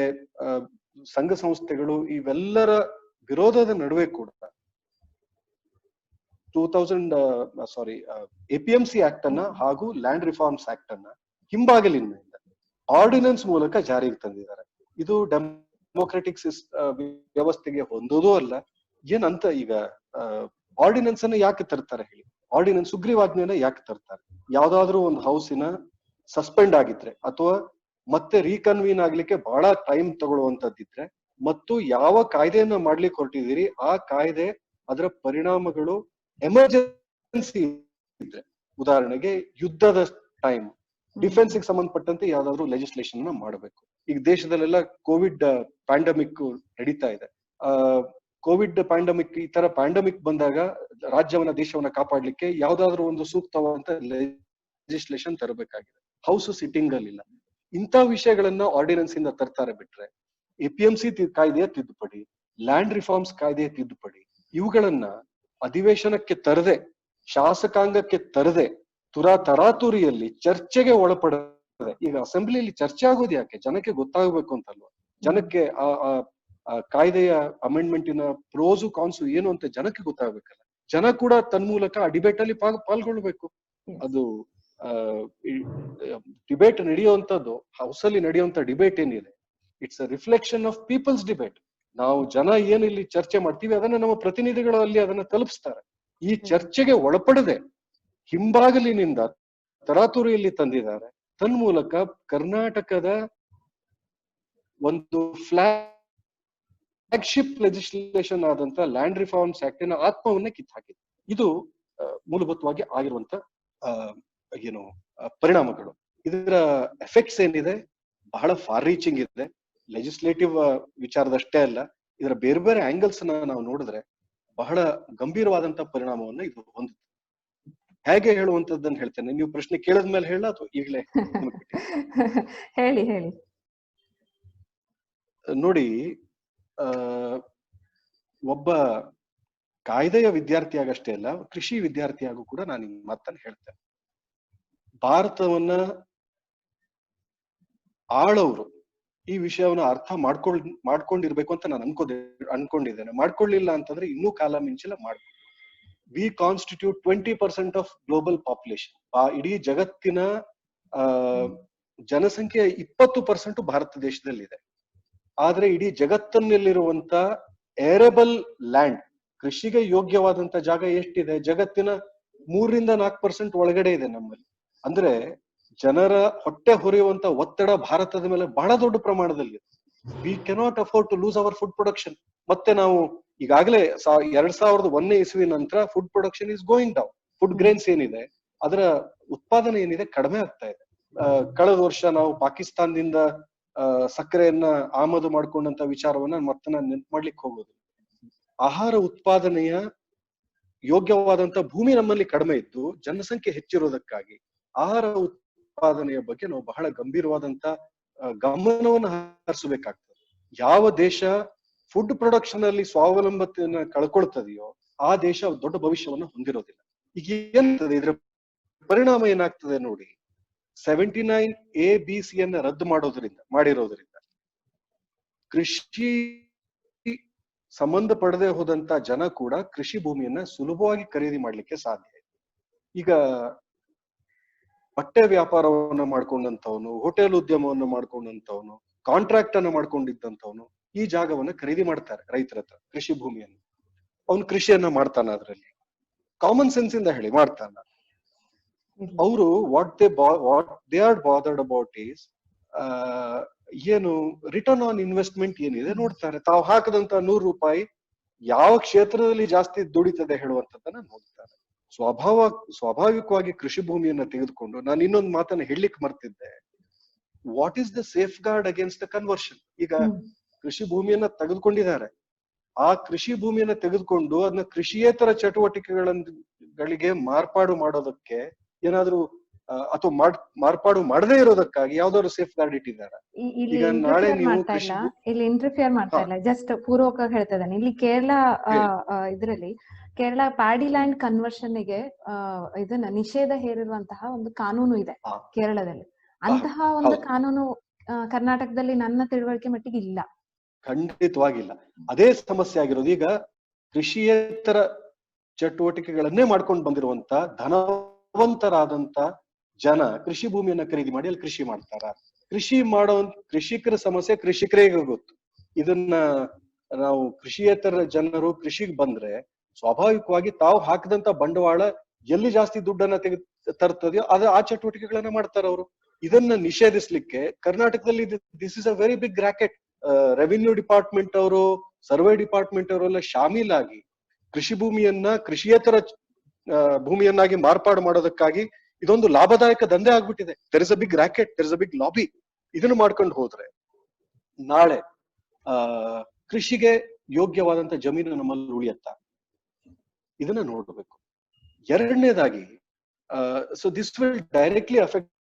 ಸಂಘ ಸಂಸ್ಥೆಗಳು, ಇವೆಲ್ಲರ ವಿರೋಧದ ನಡುವೆ ಕೂಡ APMC ಆಕ್ಟ್ ಅನ್ನ ಹಾಗೂ ಲ್ಯಾಂಡ್ ರಿಫಾರ್ಮ್ಸ್ ಆಕ್ಟ್ ಅನ್ನ ಹಿಂಬಾಗಿಲಿನಿಂದ ಆರ್ಡಿನೆನ್ಸ್ ಮೂಲಕ ಜಾರಿಗೆ ತಂದಿದ್ದಾರೆ. ಇದು ಡೆಮೋಕ್ರೆಟಿಕ್ ವ್ಯವಸ್ಥೆಗೆ ಹೊಂದೋದೂ ಅಲ್ಲ. ಏನಂತ ಈಗ ಆರ್ಡಿನೆನ್ಸ್ ಅನ್ನ ಯಾಕೆ ತರ್ತಾರೆ ಹೇಳಿ? ಆರ್ಡಿನೆನ್ಸ್, ಸುಗ್ರೀವಾಜ್ಞೆನ ಯಾಕೆ ತರ್ತಾರೆ? ಯಾವ್ದಾದ್ರು ಒಂದು ಹೌಸಿನ ಸಸ್ಪೆಂಡ್ ಆಗಿದ್ರೆ ಅಥವಾ ಮತ್ತೆ ರೀಕನ್ವೀನ್ ಆಗ್ಲಿಕ್ಕೆ ಬಹಳ ಟೈಮ್ ತಗೊಳ್ಳುವಂತದ್ದಿದ್ರೆ ಮತ್ತು ಯಾವ ಕಾಯ್ದೆಯನ್ನ ಮಾಡ್ಲಿಕ್ಕೆ ಹೊರಟಿದ್ದೀರಿ ಆ ಕಾಯ್ದೆ ಅದರ ಪರಿಣಾಮಗಳು ಎಮರ್ಜೆನ್ಸಿ ಇದ್ರೆ, ಉದಾಹರಣೆಗೆ ಯುದ್ಧದ ಟೈಮ್, ಡಿಫೆನ್ಸ್ ಗೆ ಸಂಬಂಧಪಟ್ಟಂತೆ ಯಾವ್ದಾದ್ರು ಲೆಜಿಸ್ಲೇಷನ್ ಮಾಡಬೇಕು. ಈಗ ದೇಶದಲ್ಲೆಲ್ಲ ಕೋವಿಡ್ ಪ್ಯಾಂಡಮಿಕ್ ನಡೀತಾ ಇದೆ. ಕೋವಿಡ್ ಪ್ಯಾಂಡಮಿಕ್, ಈ ತರ ಪ್ಯಾಂಡಮಿಕ್ ಬಂದಾಗ ರಾಜ್ಯವನ್ನ ದೇಶವನ್ನ ಕಾಪಾಡ್ಲಿಕ್ಕೆ ಯಾವ್ದಾದ್ರು ಒಂದು ಸೂಕ್ತವಾದಂತ ಲೆಜಿಸ್ಲೇಷನ್ ತರಬೇಕಾಗಿದೆ. ಹೌಸ್ ಸಿಟ್ಟಿಂಗ್ ಅಲ್ಲಿ ಇಲ್ಲ. ಇಂಥ ವಿಷಯಗಳನ್ನ ಆರ್ಡಿನೆನ್ಸ್ ಇಂದ ತರ್ತಾರೆ ಬಿಟ್ರೆ, APMC ಕಾಯ್ದೆಯ ತಿದ್ದುಪಡಿ, ಲ್ಯಾಂಡ್ ರಿಫಾರ್ಮ್ಸ್ ಕಾಯ್ದೆಯ ತಿದ್ದುಪಡಿ, ಇವುಗಳನ್ನ ಅಧಿವೇಶನಕ್ಕೆ ತರದೆ, ಶಾಸಕಾಂಗಕ್ಕೆ ತರದೆ, ತರಾತುರಿಯಲ್ಲಿ ಚರ್ಚೆಗೆ ಒಳಪಡದೆ. ಈಗ ಅಸೆಂಬ್ಲಿಯಲ್ಲಿ ಚರ್ಚೆ ಆಗೋದು ಯಾಕೆ? ಜನಕ್ಕೆ ಗೊತ್ತಾಗಬೇಕು ಅಂತಲ್ವಾ? ಜನಕ್ಕೆ ಆ ಕಾಯ್ದೆಯ ಅಮೆಂಡ್ಮೆಂಟಿನ ಪ್ರೋಸು ಕಾನ್ಸು ಏನು ಅಂತ ಜನಕ್ಕೆ ಗೊತ್ತಾಗ್ಬೇಕಲ್ಲ. ಜನ ಕೂಡ ತನ್ಮೂಲಕ ಆ ಡಿಬೇಟ್ ಅಲ್ಲಿ ಪಾಲ್ಗೊಳ್ಬೇಕು. ಅದು ಡಿಬೇಟ್ ನಡೆಯುವಂತದ್ದು, ಹೌಸ್ ಅಲ್ಲಿ ನಡೆಯುವಂತ ಡಿಬೇಟ್ ಏನಿದೆ, it's a reflection of people's debate. ನಾವು ಜನ ಏನ್ ಇಲ್ಲಿ ಚರ್ಚೆ ಮಾಡ್ತೀವಿ ಅದನ್ನ ನಮ್ಮ ಪ್ರತಿನಿಧಿಗಳು ಅಲ್ಲಿ ಅದನ್ನ ತಲುಪಿಸ್ತಾರೆ. ಈ ಚರ್ಚೆಗೆ ಒಳಪಡದೆ ಹಿಂಬಾಗಲಿನಿಂದ ತರಾತುರಿಯಲ್ಲಿ ತಂದಿದ್ದಾರೆ. ತನ್ಮೂಲಕ ಕರ್ನಾಟಕದ ಒಂದು ಫ್ಲಾಗ್ಶಿಪ್ ಲೆಜಿಸ್ಲೇಷನ್ ಆದಂತ ಲ್ಯಾಂಡ್ ರಿಫಾರ್ಮ್ಸ್ ಆಕ್ಟ್ ನ ಆತ್ಮವನ್ನೇ ಕಿತ್ತಾಕಿದೆ. ಇದು ಮೂಲಭೂತವಾಗಿ ಆಗಿರುವಂತ ಏನು ಪರಿಣಾಮಗಳು. ಇದರ ಎಫೆಕ್ಟ್ಸ್ ಏನಿದೆ ಬಹಳ ಫಾರ್ ರೀಚಿಂಗ್ ಇದೆ. ಲೆಜಿಸ್ಲೇಟಿವ್ ವಿಚಾರದಷ್ಟೇ ಅಲ್ಲ, ಇದರ ಬೇರೆ ಬೇರೆ ಆಂಗಲ್ಸ್ ನಾವು ನೋಡಿದ್ರೆ ಬಹಳ ಗಂಭೀರವಾದಂತ ಪರಿಣಾಮವನ್ನ ಇದು ಹೊಂದುತ್ತೆ. ಹೇಗೆ ಹೇಳುವಂತದ್ದನ್ನು ಹೇಳ್ತೇನೆ. ನೀವು ಪ್ರಶ್ನೆ ಕೇಳಿದ್ಮೇಲೆ ಹೇಳ ಅಥವಾ ಈಗಲೇ? ಹೇಳಿ ಹೇಳಿ. ನೋಡಿ, ಒಬ್ಬ ಕಾಯ್ದೆಯ ವಿದ್ಯಾರ್ಥಿಯಾಗಷ್ಟೇ ಅಲ್ಲ, ಕೃಷಿ ವಿದ್ಯಾರ್ಥಿಯಾಗೂ ಕೂಡ ನಾನು ಈ ಮಾತನ್ನು ಹೇಳ್ತೇನೆ. ಭಾರತವನ್ನ ಆಳವರು ಈ ವಿಷಯವನ್ನ ಅರ್ಥ ಮಾಡ್ಕೊಂಡಿರ್ಬೇಕು ಅಂತ ನಾನು ಅನ್ಕೊಂಡಿದ್ದೇನೆ. ಮಾಡ್ಕೊಳ್ಳಿಲ್ಲ ಅಂತಂದ್ರೆ ಇನ್ನೂ ಕಾಲ ಮಿಂಚಿಲ್ಲ ಮಾಡ್ಬೇಕು. We constitute 20% of global population. ಇಡೀ ಜಗತ್ತಿನ ಜನಸಂಖ್ಯೆಯ 20% ಭಾರತ ದೇಶದಲ್ಲಿದೆ. ಆದ್ರೆ ಇಡೀ ಜಗತ್ತಿನಲ್ಲಿರುವಂತ ಏರೇಬಲ್ ಲ್ಯಾಂಡ್, ಕೃಷಿಗೆ ಯೋಗ್ಯವಾದಂತ ಜಾಗ ಎಷ್ಟಿದೆ? ಜಗತ್ತಿನ 3-4% ಒಳಗಡೆ ಇದೆ ನಮ್ಮಲ್ಲಿ. ಅಂದ್ರೆ ಜನರ ಹೊಟ್ಟೆ ಹೊರೆಯುವಂತ ಒತ್ತಡ ಭಾರತದ ಮೇಲೆ ಬಹಳ ದೊಡ್ಡ ಪ್ರಮಾಣದಲ್ಲಿ. We cannot afford to lose our food production. ಮತ್ತೆ ನಾವು ಈಗಾಗಲೇ 2001ನೇ ಇಸ್ವಿ ನಂತರ food production is going down. Food grains ಏನಿದೆ ಅದರ ಉತ್ಪಾದನೆ ಏನಿದೆ ಕಡಿಮೆ ಆಗ್ತಾ ಇದೆ. ಕಳೆದ ವರ್ಷ ನಾವು ಪಾಕಿಸ್ತಾನದಿಂದ ಸಕ್ಕರೆಯನ್ನ ಆಮದು ಮಾಡ್ಕೊಂಡಂತ ವಿಚಾರವನ್ನ ಮತ್ತೆ ನಾನು ನೆನ್ಪು ಮಾಡ್ಲಿಕ್ಕೆ ಹೋಗೋದು. ಆಹಾರ ಉತ್ಪಾದನೆಯ ಯೋಗ್ಯವಾದಂತ ಭೂಮಿ ನಮ್ಮಲ್ಲಿ ಕಡಿಮೆ ಇದ್ದು ಜನಸಂಖ್ಯೆ ಹೆಚ್ಚಿರೋದಕ್ಕಾಗಿ ಆಹಾರ ಉತ್ಪಾದನೆಯ ಬಗ್ಗೆ ನಾವು ಬಹಳ ಗಂಭೀರವಾದಂತ ಗಮನವನ್ನು ಹರಿಸಬೇಕಾಗ್ತದೆ. ಯಾವ ದೇಶ ಫುಡ್ ಪ್ರೊಡಕ್ಷನ್ ಅಲ್ಲಿ ಸ್ವಾವಲಂಬತೆಯನ್ನ ಕಳ್ಕೊಳ್ತದೆಯೋ ಆ ದೇಶ ದೊಡ್ಡ ಭವಿಷ್ಯವನ್ನು ಹೊಂದಿರೋದಿಲ್ಲ. ಈಗ ಏನಾಗ್ತದೆ, ಇದ್ರ ಪರಿಣಾಮ ಏನಾಗ್ತದೆ ನೋಡಿ. 79A, B, C ರದ್ದು ಮಾಡಿರೋದ್ರಿಂದ ಕೃಷಿ ಸಂಬಂಧ ಪಡದೆ ಹೋದಂತ ಜನ ಕೂಡ ಕೃಷಿ ಭೂಮಿಯನ್ನ ಸುಲಭವಾಗಿ ಖರೀದಿ ಮಾಡ್ಲಿಕ್ಕೆ ಸಾಧ್ಯ ಇದೆ. ಈಗ ಬಟ್ಟೆ ವ್ಯಾಪಾರವನ್ನ ಮಾಡ್ಕೊಂಡಂತವನು, ಹೋಟೆಲ್ ಉದ್ಯಮವನ್ನು ಮಾಡ್ಕೊಂಡಂತವನು, ಕಾಂಟ್ರಾಕ್ಟ್ ಅನ್ನ ಮಾಡ್ಕೊಂಡಿದ್ದಂತವನು ಈ ಜಾಗವನ್ನ ಖರೀದಿ ಮಾಡ್ತಾರೆ ರೈತರ ಹತ್ರ, ಕೃಷಿ ಭೂಮಿಯನ್ನು. ಅವನು ಕೃಷಿಯನ್ನ ಮಾಡ್ತಾನ, ಅದ್ರಲ್ಲಿ ಕಾಮನ್ ಸೆನ್ಸ್ ಇಂದ ಹೇಳಿ ಮಾಡ್ತಾನ. ಅವರು what they are bothered about is ಏನು ರಿಟರ್ನ್ ಆನ್ ಇನ್ವೆಸ್ಟ್ಮೆಂಟ್ ಏನಿದೆ ನೋಡ್ತಾರೆ. ತಾವು ಹಾಕದಂತ 100 ರೂಪಾಯಿ ಯಾವ ಕ್ಷೇತ್ರದಲ್ಲಿ ಜಾಸ್ತಿ ದುಡಿತದೆ ಹೇಳುವಂತದ್ದನ್ನ ನೋಡ್ತಾರೆ. ಸ್ವಾಭಾವಿಕವಾಗಿ ಕೃಷಿ ಭೂಮಿಯನ್ನ ತೆಗೆದುಕೊಂಡು, ನಾನು ಇನ್ನೊಂದು ಮಾತನ್ನ ಹೇಳಲಿಕ್ಕೆ ಮರ್ತಿದ್ದೆ, what is the safeguard against the conversion. ಈಗ ಕೃಷಿ ಭೂಮಿಯನ್ನ ತೆಗೆದುಕೊಂಡಿದ್ದಾರೆ, ಆ ಕೃಷಿ ಭೂಮಿಯನ್ನ ತೆಗೆದುಕೊಂಡು ಅದನ್ನ ಕೃಷಿಯೇತರ ಚಟುವಟಿಕೆಗಳಿಗೆ ಮಾರ್ಪಾಡು ಮಾಡೋದಕ್ಕೆ ಏನಾದ್ರು ಅಥವಾ ಮಾರ್ಪಾಡು ಮಾಡದೇ ಇರೋದಕ್ಕಾಗಿ ಯಾವ್ದಾದ್ರು ಸೇಫ್ ಗಾರ್ಡ್ ಇಟ್ಟಿದ್ದಾರೆ? ಈಗ ನಾಳೆ ನೀವು ಇಲ್ಲಿ ಇಂಟರ್ಫಿಯರ್ ಮಾಡ್ತಾ ಇಲ್ಲ, ಜಸ್ಟ್ ಪೂರ್ವಕವಾಗಿ ಹೇಳ್ತಾ ಇದ್ದಾನೆ. ಇಲ್ಲಿ ಕೇರಳ ಇದ್ರಲ್ಲಿ ಕೇರಳ ಪ್ಯಾಡಿ ಲ್ಯಾಂಡ್ ಕನ್ವರ್ಷನ್ ಗೆ ಇದನ್ನ ನಿಷೇಧ ಹೇರಿರುವಂತಹ ಒಂದು ಕಾನೂನು ಇದೆ ಕೇರಳದಲ್ಲಿ. ಅಂತಹ ಒಂದು ಕಾನೂನು ಕರ್ನಾಟಕದಲ್ಲಿ ನನ್ನ ತಿಳುವಳಿಕೆ ಮಟ್ಟಿಗೆ ಇಲ್ಲ. ಖಂಡಿತವಾಗಿಲ್ಲ. ಅದೇ ಸಮಸ್ಯೆ ಆಗಿರೋದು. ಈಗ ಕೃಷಿಯೇತರ ಚಟುವಟಿಕೆಗಳನ್ನೇ ಮಾಡ್ಕೊಂಡು ಬಂದಿರುವಂತ ಧನವಂತರಾದಂತ ಜನ ಕೃಷಿ ಭೂಮಿಯನ್ನ ಖರೀದಿ ಮಾಡಿ ಅಲ್ಲಿ ಕೃಷಿ ಮಾಡ್ತಾರ. ಕೃಷಿಕರ ಸಮಸ್ಯೆ ಕೃಷಿಕರಿಗೆ ಗೊತ್ತು. ಇದನ್ನ ನಾವು ಕೃಷಿಯೇತರ ಜನರು ಕೃಷಿಗೆ ಬಂದ್ರೆ ಸ್ವಾಭಾವಿಕವಾಗಿ ತಾವು ಹಾಕಿದಂತ ಬಂಡವಾಳ ಎಲ್ಲಿ ಜಾಸ್ತಿ ದುಡ್ಡನ್ನ ತರ್ತದೆಯೋ ಆ ಚಟುವಟಿಕೆಗಳನ್ನ ಮಾಡ್ತಾರ ಅವರು. ಇದನ್ನ ನಿಷೇಧಿಸ್ಲಿಕ್ಕೆ ಕರ್ನಾಟಕದಲ್ಲಿ this is a very big racket. Revenue department ಅವರು, ಸರ್ವೆ ಡಿಪಾರ್ಟ್ಮೆಂಟ್ ಅವರೆಲ್ಲ ಶಾಮೀಲಾಗಿ ಕೃಷಿ ಭೂಮಿಯನ್ನ ಕೃಷಿಯೇತರ ಭೂಮಿಯನ್ನಾಗಿ ಮಾರ್ಪಾಡು ಮಾಡೋದಕ್ಕಾಗಿ ಇದೊಂದು ಲಾಭದಾಯಕ ದಂಧೆ ಆಗ್ಬಿಟ್ಟಿದೆ. There is a big racket, there is a big lobby. ಇದನ್ನು ಮಾಡ್ಕೊಂಡು ಹೋದ್ರೆ ನಾಳೆ ಕೃಷಿಗೆ ಯೋಗ್ಯವಾದಂತ ಜಮೀನು ನಮ್ಮಲ್ಲಿ ಉಳಿಯತ್ತಾ, ಇದನ್ನ ನೋಡ್ಬೇಕು. ಎರಡನೇದಾಗಿ so this will directly affect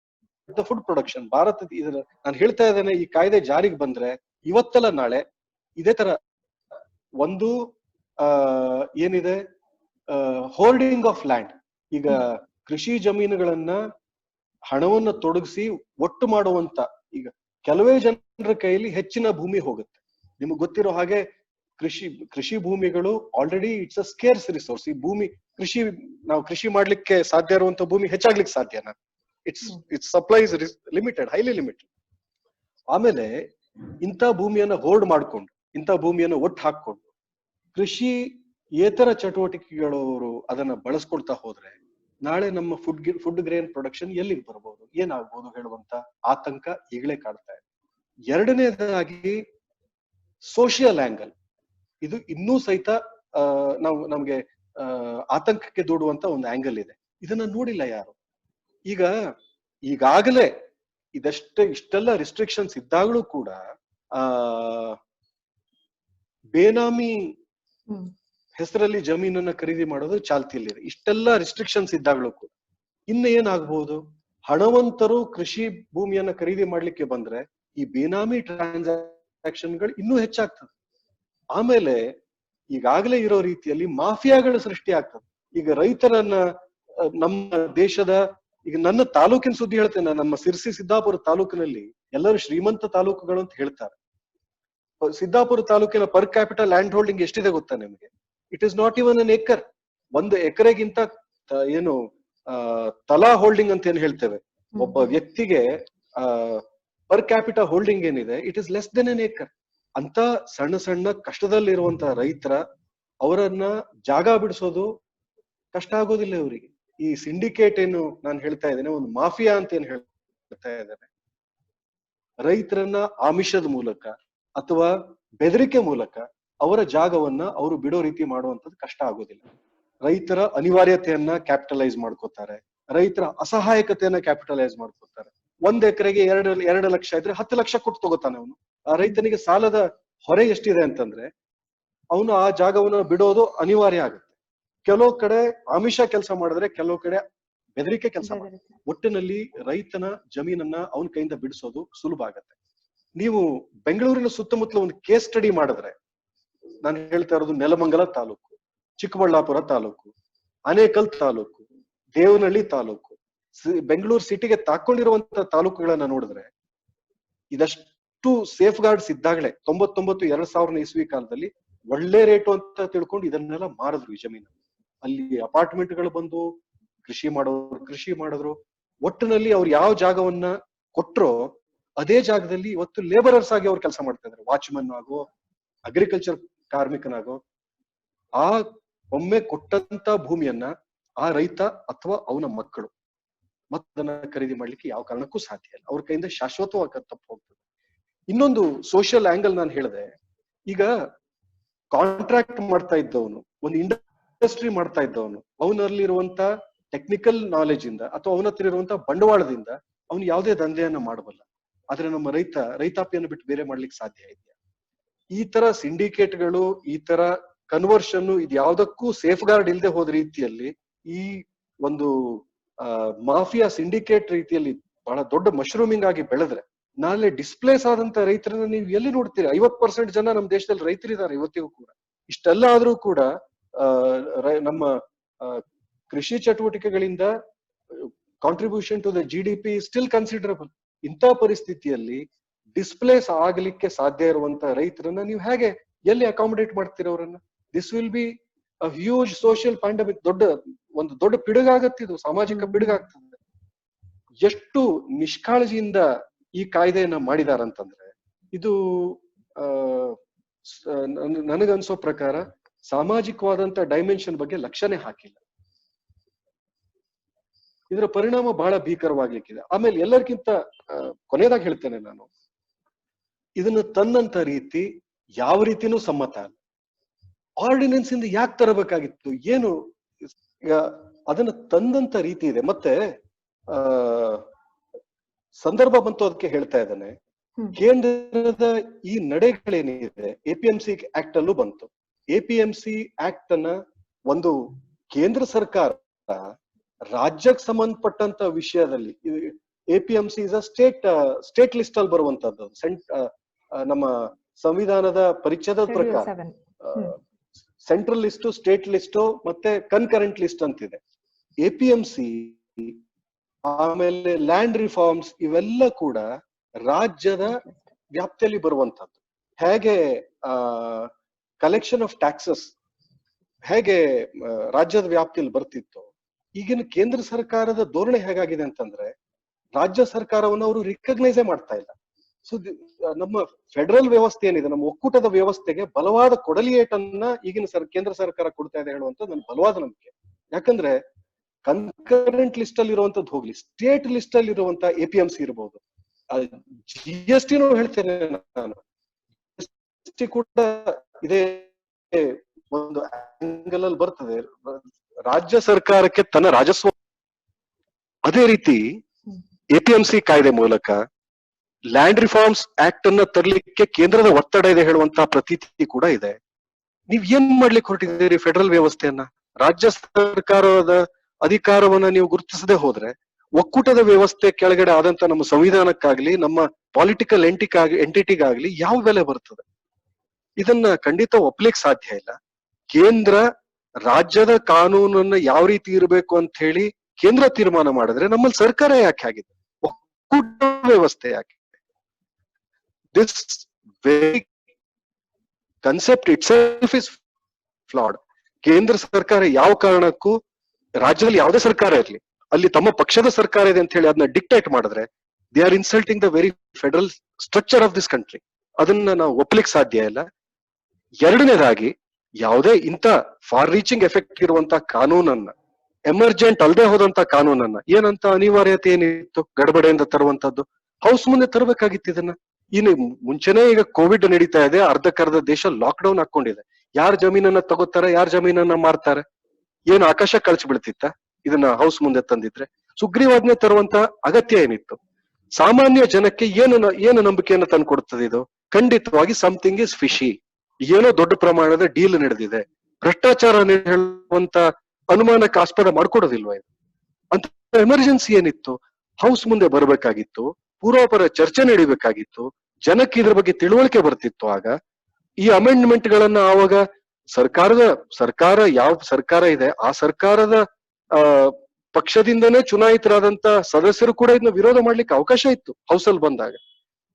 the food production. ಭಾರತದ ಇದರ ನಾನು ಹೇಳ್ತಾ ಇದ್ದೇನೆ, ಈ ಕಾಯ್ದೆ ಜಾರಿಗೆ ಬಂದ್ರೆ ಇವತ್ತಲ್ಲ ನಾಳೆ ಇದೇ ತರ ಒಂದು ಏನಿದೆ ಹೋಲ್ಡಿಂಗ್ ಆಫ್ ಲ್ಯಾಂಡ್. ಈಗ ಕೃಷಿ ಜಮೀನುಗಳನ್ನ ಹಣವನ್ನ ತೊಡಗಿಸಿ ಒಟ್ಟು ಮಾಡುವಂತ, ಈಗ ಕೆಲವೇ ಜನರ ಕೈಯಲ್ಲಿ ಹೆಚ್ಚಿನ ಭೂಮಿ ಹೋಗುತ್ತೆ. ನಿಮಗೆ ಗೊತ್ತಿರೋ ಹಾಗೆ ಕೃಷಿ ಭೂಮಿಗಳು already it's a scarce resource. ಈ ಭೂಮಿ ನಾವು ಕೃಷಿ ಮಾಡ್ಲಿಕ್ಕೆ ಸಾಧ್ಯ ಇರುವಂತ ಭೂಮಿ ಹೆಚ್ಚಾಗ್ಲಿಕ್ಕೆ ಸಾಧ್ಯನಾ? It's supplies limited, highly limited. ಆಮೇಲೆ ಇಂಥ ಭೂಮಿಯನ್ನ ಹೋಲ್ಡ್ ಮಾಡ್ಕೊಂಡು, ಇಂಥ ಭೂಮಿಯನ್ನ ಒಟ್ಟು ಹಾಕೊಂಡು ಕೃಷಿ ಏತರ ಚಟುವಟಿಕೆಗಳವರು ಅದನ್ನ ಬಳಸ್ಕೊಳ್ತಾ ಹೋದ್ರೆ ನಾಳೆ ನಮ್ಮ ಫುಡ್ ಗ್ರೇನ್ ಪ್ರೊಡಕ್ಷನ್ ಎಲ್ಲಿಗೆ ಬರ್ಬೋದು, ಏನಾಗ್ಬೋದು ಹೇಳುವಂತ ಆತಂಕ ಈಗಲೇ ಕಾಡ್ತಾ ಇದೆ. ಎರಡನೇದಾಗಿ ಸೋಷಿಯಲ್ ಆಂಗಲ್, ಇದು ಇನ್ನೂ ಸಹಿತ ನಮ್ಗೆ ಆತಂಕಕ್ಕೆ ದೂಡುವಂತ ಒಂದು ಆಂಗಲ್ ಇದೆ. ಇದನ್ನ ನೋಡಿಲ್ಲ ಯಾರು. ಈಗಾಗಲೇ ಇಷ್ಟೆಲ್ಲ ರಿಸ್ಟ್ರಿಕ್ಷನ್ಸ್ ಇದ್ದಾಗಲೂ ಕೂಡ ಬೇನಾಮಿ ಹೆಸರಲ್ಲಿ ಜಮೀನನ್ನ ಖರೀದಿ ಮಾಡೋದು ಚಾಲ್ತಿಯಲ್ಲಿದೆ. ಇಷ್ಟೆಲ್ಲ ರಿಸ್ಟ್ರಿಕ್ಷನ್ಸ್ ಇದ್ದಾಗಲೂ ಕೂಡ ಇನ್ನು ಏನಾಗಬಹುದು, ಹಣವಂತರು ಕೃಷಿ ಭೂಮಿಯನ್ನ ಖರೀದಿ ಮಾಡ್ಲಿಕ್ಕೆ ಬಂದ್ರೆ ಈ ಬೇನಾಮಿ ಟ್ರಾನ್ಸಾಕ್ಷನ್ಗಳು ಇನ್ನೂ ಹೆಚ್ಚಾಗ್ತದೆ. ಆಮೇಲೆ ಈಗಾಗಲೇ ಇರೋ ರೀತಿಯಲ್ಲಿ ಮಾಫಿಯಾಗಳ ಸೃಷ್ಟಿ ಆಗ್ತದೆ. ಈಗ ರೈತರನ್ನ ನಮ್ಮ ದೇಶದ, ಈಗ ನನ್ನ ತಾಲೂಕಿನ ಸುದ್ದಿ ಹೇಳ್ತೇನೆ, ನಮ್ಮ ಸಿರ್ಸಿ ಸಿದ್ದಾಪುರ ತಾಲೂಕಿನಲ್ಲಿ ಎಲ್ಲರೂ ಶ್ರೀಮಂತ ತಾಲೂಕುಗಳು ಅಂತ ಹೇಳ್ತಾರೆ. ಸಿದ್ದಾಪುರ ತಾಲೂಕಿನ ಪರ್ ಕ್ಯಾಪಿಟಲ್ ಲ್ಯಾಂಡ್ ಹೋಲ್ಡಿಂಗ್ ಎಷ್ಟಿದೆ ಗೊತ್ತಾ ನಿಮಗೆ? It is not even an acre. ಒಂದು ಎಕರೆಗಿಂತ ಏನು ತಲಾ ಹೋಲ್ಡಿಂಗ್ ಅಂತ ಏನ್ ಹೇಳ್ತೇವೆ, ಒಬ್ಬ ವ್ಯಕ್ತಿಗೆ ಪರ್ ಕ್ಯಾಪಿಟಲ್ ಹೋಲ್ಡಿಂಗ್ ಏನಿದೆ, it is less than an acre. ಅಂತ ಸಣ್ಣ ಸಣ್ಣ ಕಷ್ಟದಲ್ಲಿರುವಂತಹ ರೈತರ ಅವರನ್ನ ಜಾಗ ಬಿಡಿಸೋದು ಕಷ್ಟ ಆಗೋದಿಲ್ಲ ಇವರಿಗೆ. ಈ ಸಿಂಡಿಕೇಟ್ ಏನು ನಾನು ಹೇಳ್ತಾ ಇದ್ದೇನೆ, ಒಂದು ಮಾಫಿಯಾ ಅಂತ ಏನ್ ಹೇಳ್ತಾ ಇದ್ದೇನೆ, ರೈತರನ್ನ ಆಮಿಷದ ಮೂಲಕ ಅಥವಾ ಬೆದರಿಕೆ ಮೂಲಕ ಅವರ ಜಾಗವನ್ನ ಅವರು ಬಿಡೋ ರೀತಿ ಮಾಡುವಂತದ್ದು ಕಷ್ಟ ಆಗೋದಿಲ್ಲ. ರೈತರ ಅನಿವಾರ್ಯತೆಯನ್ನ ಕ್ಯಾಪಿಟಲೈಸ್ ಮಾಡ್ಕೋತಾರೆ, ರೈತರ ಅಸಹಾಯಕತೆಯನ್ನ ಕ್ಯಾಪಿಟಲೈಸ್ ಮಾಡ್ಕೋತಾರೆ. 1 ಎಕರೆಗೆ 2 ಲಕ್ಷ ಇದ್ರೆ 10 ಲಕ್ಷ ಕೊಟ್ಟು ತಗೋತಾನೆ ಅವನು. ಆ ರೈತನಿಗೆ ಸಾಲದ ಹೊರೆ ಎಷ್ಟಿದೆ ಅಂತಂದ್ರೆ ಅವನು ಆ ಜಾಗವನ್ನ ಬಿಡೋದು ಅನಿವಾರ್ಯ ಆಗುತ್ತೆ. ಕೆಲವು ಕಡೆ ಆಮಿಷ ಕೆಲಸ ಮಾಡಿದ್ರೆ, ಕೆಲವು ಕಡೆ ಬೆದರಿಕೆ ಕೆಲಸ ಮಾಡಿದ್ರೆ, ಒಟ್ಟಿನಲ್ಲಿ ರೈತನ ಜಮೀನನ್ನ ಅವನ ಕೈಯಿಂದ ಬಿಡಿಸೋದು ಸುಲಭ ಆಗತ್ತೆ. ನೀವು ಬೆಂಗಳೂರಿನ ಸುತ್ತಮುತ್ತಲ ಒಂದು ಕೇಸ್ ಸ್ಟಡಿ ಮಾಡಿದ್ರೆ, ನಾನು ಹೇಳ್ತಾ ಇರೋದು ನೆಲಮಂಗಲ ತಾಲೂಕು, ಚಿಕ್ಕಬಳ್ಳಾಪುರ ತಾಲೂಕು, ಆನೇಕಲ್ ತಾಲೂಕು, ದೇವನಹಳ್ಳಿ ತಾಲೂಕು, ಬೆಂಗಳೂರು ಸಿಟಿಗೆ ತಾಕೊಂಡಿರುವಂತ ತಾಲೂಕುಗಳನ್ನ ನೋಡಿದ್ರೆ ಇದಷ್ಟು ಸೇಫ್ ಗಾರ್ಡ್ಸ್ ಇದ್ದಾಗಲೇ 99-2000 ಇಸ್ವಿ ಕಾಲದಲ್ಲಿ ಒಳ್ಳೆ ರೇಟು ಅಂತ ತಿಳ್ಕೊಂಡು ಇದನ್ನೆಲ್ಲ ಮಾರಿದ್ರು ಈ ಜಮೀನು. ಅಲ್ಲಿ ಅಪಾರ್ಟ್ಮೆಂಟ್ಗಳು ಬಂದು ಕೃಷಿ ಮಾಡಿದ್ರು. ಒಟ್ಟಿನಲ್ಲಿ ಅವ್ರು ಯಾವ ಜಾಗವನ್ನ ಕೊಟ್ರೋ ಅದೇ ಜಾಗದಲ್ಲಿ ಇವತ್ತು ಲೇಬರರ್ಸ್ ಆಗಿ ಅವ್ರು ಕೆಲಸ ಮಾಡ್ತಾ ಇದ್ದಾರೆ. ವಾಚ್ಮನ್ ಆಗೋ, ಅಗ್ರಿಕಲ್ಚರ್ ಕಾರ್ಮಿಕನಾಗೋ, ಆ ಒಮ್ಮೆ ಕೊಟ್ಟಂತ ಭೂಮಿಯನ್ನ ಆ ರೈತ ಅಥವಾ ಅವನ ಮಕ್ಕಳು ಮತ್ತದನ್ನ ಖರೀದಿ ಮಾಡ್ಲಿಕ್ಕೆ ಯಾವ ಕಾರಣಕ್ಕೂ ಸಾಧ್ಯ ಇಲ್ಲ. ಅವ್ರ ಕೈಯಿಂದ ಶಾಶ್ವತವಾಗಿ ತಪ್ಪು ಹೋಗ್ತದೆ. ಇನ್ನೊಂದು ಸೋಷಿಯಲ್ ಆಂಗಲ್ ನಾನು ಹೇಳಿದೆ, ಈಗ ಕಾಂಟ್ರಾಕ್ಟ್ ಮಾಡ್ತಾ ಇದ್ದವನು, ಒಂದು ಇಂಡಸ್ಟ್ರಿ ಮಾಡ್ತಾ ಇದ್ದವನು, ಅವನಲ್ಲಿರುವಂತ ಟೆಕ್ನಿಕಲ್ ನಾಲೆಜ್ ಇಂದ ಅಥವಾ ಅವನ ಹತ್ರ ಇರುವಂತ ಬಂಡವಾಳದಿಂದ ಅವನು ಯಾವುದೇ ದಂಧೆಯನ್ನ ಮಾಡಬಲ್ಲ. ಆದ್ರೆ ನಮ್ಮ ರೈತಾಪಿಯನ್ನು ಬಿಟ್ಟು ಬೇರೆ ಮಾಡ್ಲಿಕ್ಕೆ ಸಾಧ್ಯ ಇದೆಯಾ? ಈ ತರ ಸಿಂಡಿಕೇಟ್ಗಳು, ಈ ತರ ಕನ್ವರ್ಷನ್, ಇದು ಯಾವ್ದಕ್ಕೂ ಸೇಫ್ ಗಾರ್ಡ್ ಇಲ್ಲದೆ ಹೋದ ರೀತಿಯಲ್ಲಿ ಈ ಒಂದು ಮಾಫಿಯಾ ಸಿಂಡಿಕೇಟ್ ರೀತಿಯಲ್ಲಿ ಬಹಳ ದೊಡ್ಡ ಮಶ್ರೂಮಿಂಗ್ ಆಗಿ ಬೆಳೆದ್ರೆ ನಾಳೆ ಡಿಸ್ಪ್ಲೇಸ್ ಆದಂತ ರೈತರನ್ನ ನೀವು ಎಲ್ಲಿ ನೋಡ್ತೀರಿ? 50% ಜನ ನಮ್ಮ ದೇಶದಲ್ಲಿ ರೈತರಿದ್ದಾರೆ ಇವತ್ತಿಗೂ ಕೂಡ. ಇಷ್ಟೆಲ್ಲ ಆದ್ರೂ ಕೂಡ ನಮ್ಮ ಕೃಷಿ ಚಟುವಟಿಕೆಗಳಿಂದ contribution to the GDP still considerable. ಇಂಥ ಪರಿಸ್ಥಿತಿಯಲ್ಲಿ ಡಿಸ್ಪ್ಲೇಸ್ ಆಗ್ಲಿಕ್ಕೆ ಸಾಧ್ಯ ಇರುವಂತ ರೈತರನ್ನ ನೀವು ಹೇಗೆ ಎಲ್ಲಿ ಅಕಾಮಿಡೇಟ್ ಮಾಡ್ತೀರ ಅವರನ್ನ? This will be a huge social pandemic. ಒಂದು ದೊಡ್ಡ ಪಿಡುಗಾಗತ್ತೆ, ಇದು ಸಾಮಾಜಿಕ ಪಿಡುಗಾಗ್ತದೆ. ಎಷ್ಟು ನಿಷ್ಕಾಳಜಿಯಿಂದ ಈ ಕಾಯ್ದೆಯನ್ನ ಮಾಡಿದಾರಂತಂದ್ರೆ ಇದು ನನಗನ್ಸೋ ಪ್ರಕಾರ ಸಾಮಾಜಿಕವಾದಂತ ಡೈಮೆನ್ಷನ್ ಬಗ್ಗೆ ಲಕ್ಷ್ಯನೇ ಹಾಕಿಲ್ಲ. ಇದರ ಪರಿಣಾಮ ಬಹಳ ಭೀಕರವಾಗ್ಲಿಕ್ಕಿದೆ. ಆಮೇಲೆ ಎಲ್ಲರಿಗಿಂತ ಕೊನೆಯದಾಗಿ ಹೇಳ್ತೇನೆ ನಾನು, ಇದನ್ನು ತನ್ನಂತ ರೀತಿ ಯಾವ ರೀತಿನೂ ಸಮ್ಮತ ಅಲ್ಲ. ಆರ್ಡಿನೆನ್ಸ್ ಇಂದ ಯಾಕೆ ತರಬೇಕಾಗಿತ್ತು? ಏನು ಅದನ್ನ ತಂದಂತ ರೀತಿ ಇದೆ. ಮತ್ತೆ ಆ ಸಂದರ್ಭ ಬಂತು ಅದಕ್ಕೆ ಹೇಳ್ತಾ ಇದ್ದಾನೆ. ಕೇಂದ್ರದ ಈ ನಡೆಗಳೇನಿದೆ APMC ಆಕ್ಟ್ ಅಲ್ಲೂ ಬಂತು. APMC ಆಕ್ಟ್ ಅನ್ನ ಒಂದು ಕೇಂದ್ರ ಸರ್ಕಾರ ರಾಜ್ಯಕ್ಕೆ ಸಂಬಂಧಪಟ್ಟಂತ ವಿಷಯದಲ್ಲಿ, APMC is a state list ಅಲ್ಲಿ ಬರುವಂತದ್ದು. ನಮ್ಮ ಸಂವಿಧಾನದ ಪರಿಚ್ಛೇದದ ಪ್ರಕಾರ ಸೆಂಟ್ರಲ್ ಲಿಸ್ಟ್, ಸ್ಟೇಟ್ ಲಿಸ್ಟ್ ಮತ್ತೆ ಕನ್ಕರೆಂಟ್ ಲಿಸ್ಟ್ ಅಂತಿದೆ. APMC ಆಮೇಲೆ ಲ್ಯಾಂಡ್ ರಿಫಾರ್ಮ್ಸ್ ಇವೆಲ್ಲ ಕೂಡ ರಾಜ್ಯದ ವ್ಯಾಪ್ತಿಯಲ್ಲಿ ಬರುವಂತದ್ದು. ಹೇಗೆ ಕಲೆಕ್ಷನ್ ಆಫ್ ಟ್ಯಾಕ್ಸಸ್ ಹೇಗೆ ರಾಜ್ಯದ ವ್ಯಾಪ್ತಿಯಲ್ಲಿ ಬರ್ತಿತ್ತು, ಈಗಿನ ಕೇಂದ್ರ ಸರ್ಕಾರದ ಧೋರಣೆ ಹೇಗಾಗಿದೆ ಅಂತಂದ್ರೆ ರಾಜ್ಯ ಸರ್ಕಾರವನ್ನು ಅವರು ರಿಕಗ್ನೈಸೇ ಮಾಡ್ತಾ ಇಲ್ಲ. ಸೊ ನಮ್ಮ ಫೆಡರಲ್ ವ್ಯವಸ್ಥೆ ಏನಿದೆ, ನಮ್ಮ ಒಕ್ಕೂಟದ ವ್ಯವಸ್ಥೆಗೆ ಬಲವಾದ ಕೊಡಲಿಯೇಟನ್ನ ಈಗಿನ ಕೇಂದ್ರ ಸರ್ಕಾರ ಕೊಡ್ತಾ ಇದೆ ಹೇಳುವಂತ ನನ್ನ ಬಲವಾದ ನಂಬಿಕೆ. ಯಾಕಂದ್ರೆ ಕನ್ಕರೆಂಟ್ ಲಿಸ್ಟ್ ಅಲ್ಲಿ ಇರುವಂತದ್ದು ಹೋಗ್ಲಿ, ಸ್ಟೇಟ್ ಲಿಸ್ಟ್ ಅಲ್ಲಿ ಇರುವಂತ APMC ಇರಬಹುದು, GST ಹೇಳ್ತೇನೆ ನಾನು, GST ಕೂಡ ಇದೇ ಒಂದು ಆಂಗಲ್ ಅಲ್ಲಿ ಬರ್ತದೆ. ರಾಜ್ಯ ಸರ್ಕಾರಕ್ಕೆ ತನ್ನ ರಾಜಸ್ವ, ಅದೇ ರೀತಿ APMC ಕಾಯ್ದೆ ಮೂಲಕ ಲ್ಯಾಂಡ್ ರಿಫಾರ್ಮ್ಸ್ ಆಕ್ಟ್ ಅನ್ನ ತರಲಿಕ್ಕೆ ಕೇಂದ್ರದ ಒತ್ತಡ ಇದೆ ಹೇಳುವಂತಹ ಪ್ರತೀತಿ ಕೂಡ ಇದೆ. ನೀವ್ ಏನ್ ಮಾಡ್ಲಿಕ್ಕೆ ಹೊರಟಿದ್ದೀರಿ ಫೆಡರಲ್ ವ್ಯವಸ್ಥೆಯನ್ನ? ರಾಜ್ಯ ಸರ್ಕಾರದ ಅಧಿಕಾರವನ್ನ ನೀವು ಗುರುತಿಸದೆ ಹೋದ್ರೆ ಒಕ್ಕೂಟದ ವ್ಯವಸ್ಥೆ ಕೆಳಗಡೆ ಆದಂತ ನಮ್ಮ ಸಂವಿಧಾನಕ್ಕಾಗ್ಲಿ ನಮ್ಮ ಪಾಲಿಟಿಕಲ್ ಎಂಟಿಟಿಗಾಗ್ಲಿ ಯಾವ ಬೆಲೆ ಬರ್ತದೆ? ಇದನ್ನ ಖಂಡಿತ ಒಪ್ಲಿಕ್ ಸಾಧ್ಯ ಇಲ್ಲ. ಕೇಂದ್ರ ರಾಜ್ಯದ ಕಾನೂನನ್ನ ಯಾವ ರೀತಿ ಇರಬೇಕು ಅಂತ ಹೇಳಿ ಕೇಂದ್ರ ತೀರ್ಮಾನ ಮಾಡಿದ್ರೆ ನಮ್ಮಲ್ಲಿ ಸರ್ಕಾರ ಯಾಕೆ ಆಗಿದೆ, ಒಕ್ಕೂಟ ವ್ಯವಸ್ಥೆ ಯಾಕೆ? This very concept it self is flawed. ಕೇಂದ್ರ ಸರ್ಕಾರ ಯಾವ ಕಾರಣಕ್ಕೂ ರಾಜ್ಯದಲ್ಲಿ ಯಾವುದೇ ಸರ್ಕಾರ ಇರಲಿ, ಅಲ್ಲಿ ತಮ್ಮ ಪಕ್ಷದ ಸರ್ಕಾರ ಇದೆ ಅಂತ ಹೇಳಿ ಅದನ್ನ ಡಿಕ್ಟೇಟ್ ಮಾಡಿದ್ರೆ they are insulting the very federal structure of this country. ಅದನ್ನ ನಾವು ಒಪ್ಲಿಕ್ ಸಾಧ್ಯ ಇಲ್ಲ. ಎರಡನೇದಾಗಿ, ಯಾವುದೇ ಇಂಥ ಫಾರ್ ರೀಚಿಂಗ್ ಎಫೆಕ್ಟ್ ಇರುವಂತ ಕಾನೂನನ್ನ, ಎಮರ್ಜೆಂಟ್ ಅಲ್ಲದೆ ಹೋದಂತ ಕಾನೂನನ್ನ, ಏನಂತ ಅನಿವಾರ್ಯತೆ ಏನಿತ್ತು ಗಡಬಡೆಯಿಂದ ತರುವಂತದ್ದು? ಹೌಸ್ ಮುಂದೆ ತರಬೇಕಾಗಿತ್ತು ಇದನ್ನ. ಇನ್ನು ಮುಂಚೆನೆ ಈಗ ಕೋವಿಡ್ ನಡೀತಾ ಇದೆ, ಅರ್ಧಕ್ಕರ್ಧ ದೇಶ ಲಾಕ್ ಡೌನ್ ಹಾಕೊಂಡಿದೆ. ಯಾರ ಜಮೀನನ್ನ ತಗೋತಾರೆ, ಯಾರ ಜಮೀನನ್ನ ಮಾರ್ತಾರೆ? ಏನು ಆಕಾಶ ಕಳ್ಸಿ ಬಿಡ್ತಿತ್ತ ಇದನ್ನ ಹೌಸ್ ಮುಂದೆ ತಂದಿದ್ರೆ? ಸುಗ್ರೀವಾಜ್ಞೆ ತರುವಂತ ಅಗತ್ಯ ಏನಿತ್ತು? ಸಾಮಾನ್ಯ ಜನಕ್ಕೆ ಏನು ನಂಬಿಕೆಯನ್ನ ತಂದ್ಕೊಡ್ತದೆ ಇದು? ಖಂಡಿತವಾಗಿ ಸಮಥಿಂಗ್ ಇಸ್ ಫಿಶಿ. ಏನೋ ದೊಡ್ಡ ಪ್ರಮಾಣದ ಡೀಲ್ ನಡೆದಿದೆ, ಭ್ರಷ್ಟಾಚಾರ ಹೇಳುವಂತ ಅನುಮಾನಕ್ಕೆ ಆಸ್ಪದ ಮಾಡ್ಕೊಡೋದಿಲ್ವಾ ಇದು? ಅಂತ ಎಮರ್ಜೆನ್ಸಿ ಏನಿತ್ತು? ಹೌಸ್ ಮುಂದೆ ಬರಬೇಕಾಗಿತ್ತು, ಪೂರ್ವಾಪರ ಚರ್ಚೆ ನಡೀಬೇಕಾಗಿತ್ತು, ಜನಕ್ಕೆ ಇದ್ರ ಬಗ್ಗೆ ತಿಳುವಳಿಕೆ ಬರ್ತಿತ್ತು. ಆಗ ಈ ಅಮೆಂಡ್ಮೆಂಟ್ ಗಳನ್ನ ಆವಾಗ ಸರ್ಕಾರ ಯಾವ ಸರ್ಕಾರ ಇದೆ ಆ ಸರ್ಕಾರದ ಪಕ್ಷದಿಂದನೇ ಚುನಾಯಿತರಾದಂತ ಸದಸ್ಯರು ಕೂಡ ಇದನ್ನ ವಿರೋಧ ಮಾಡ್ಲಿಕ್ಕೆ ಅವಕಾಶ ಇತ್ತು ಹೌಸ್ ಅಲ್ಲಿ ಬಂದಾಗ.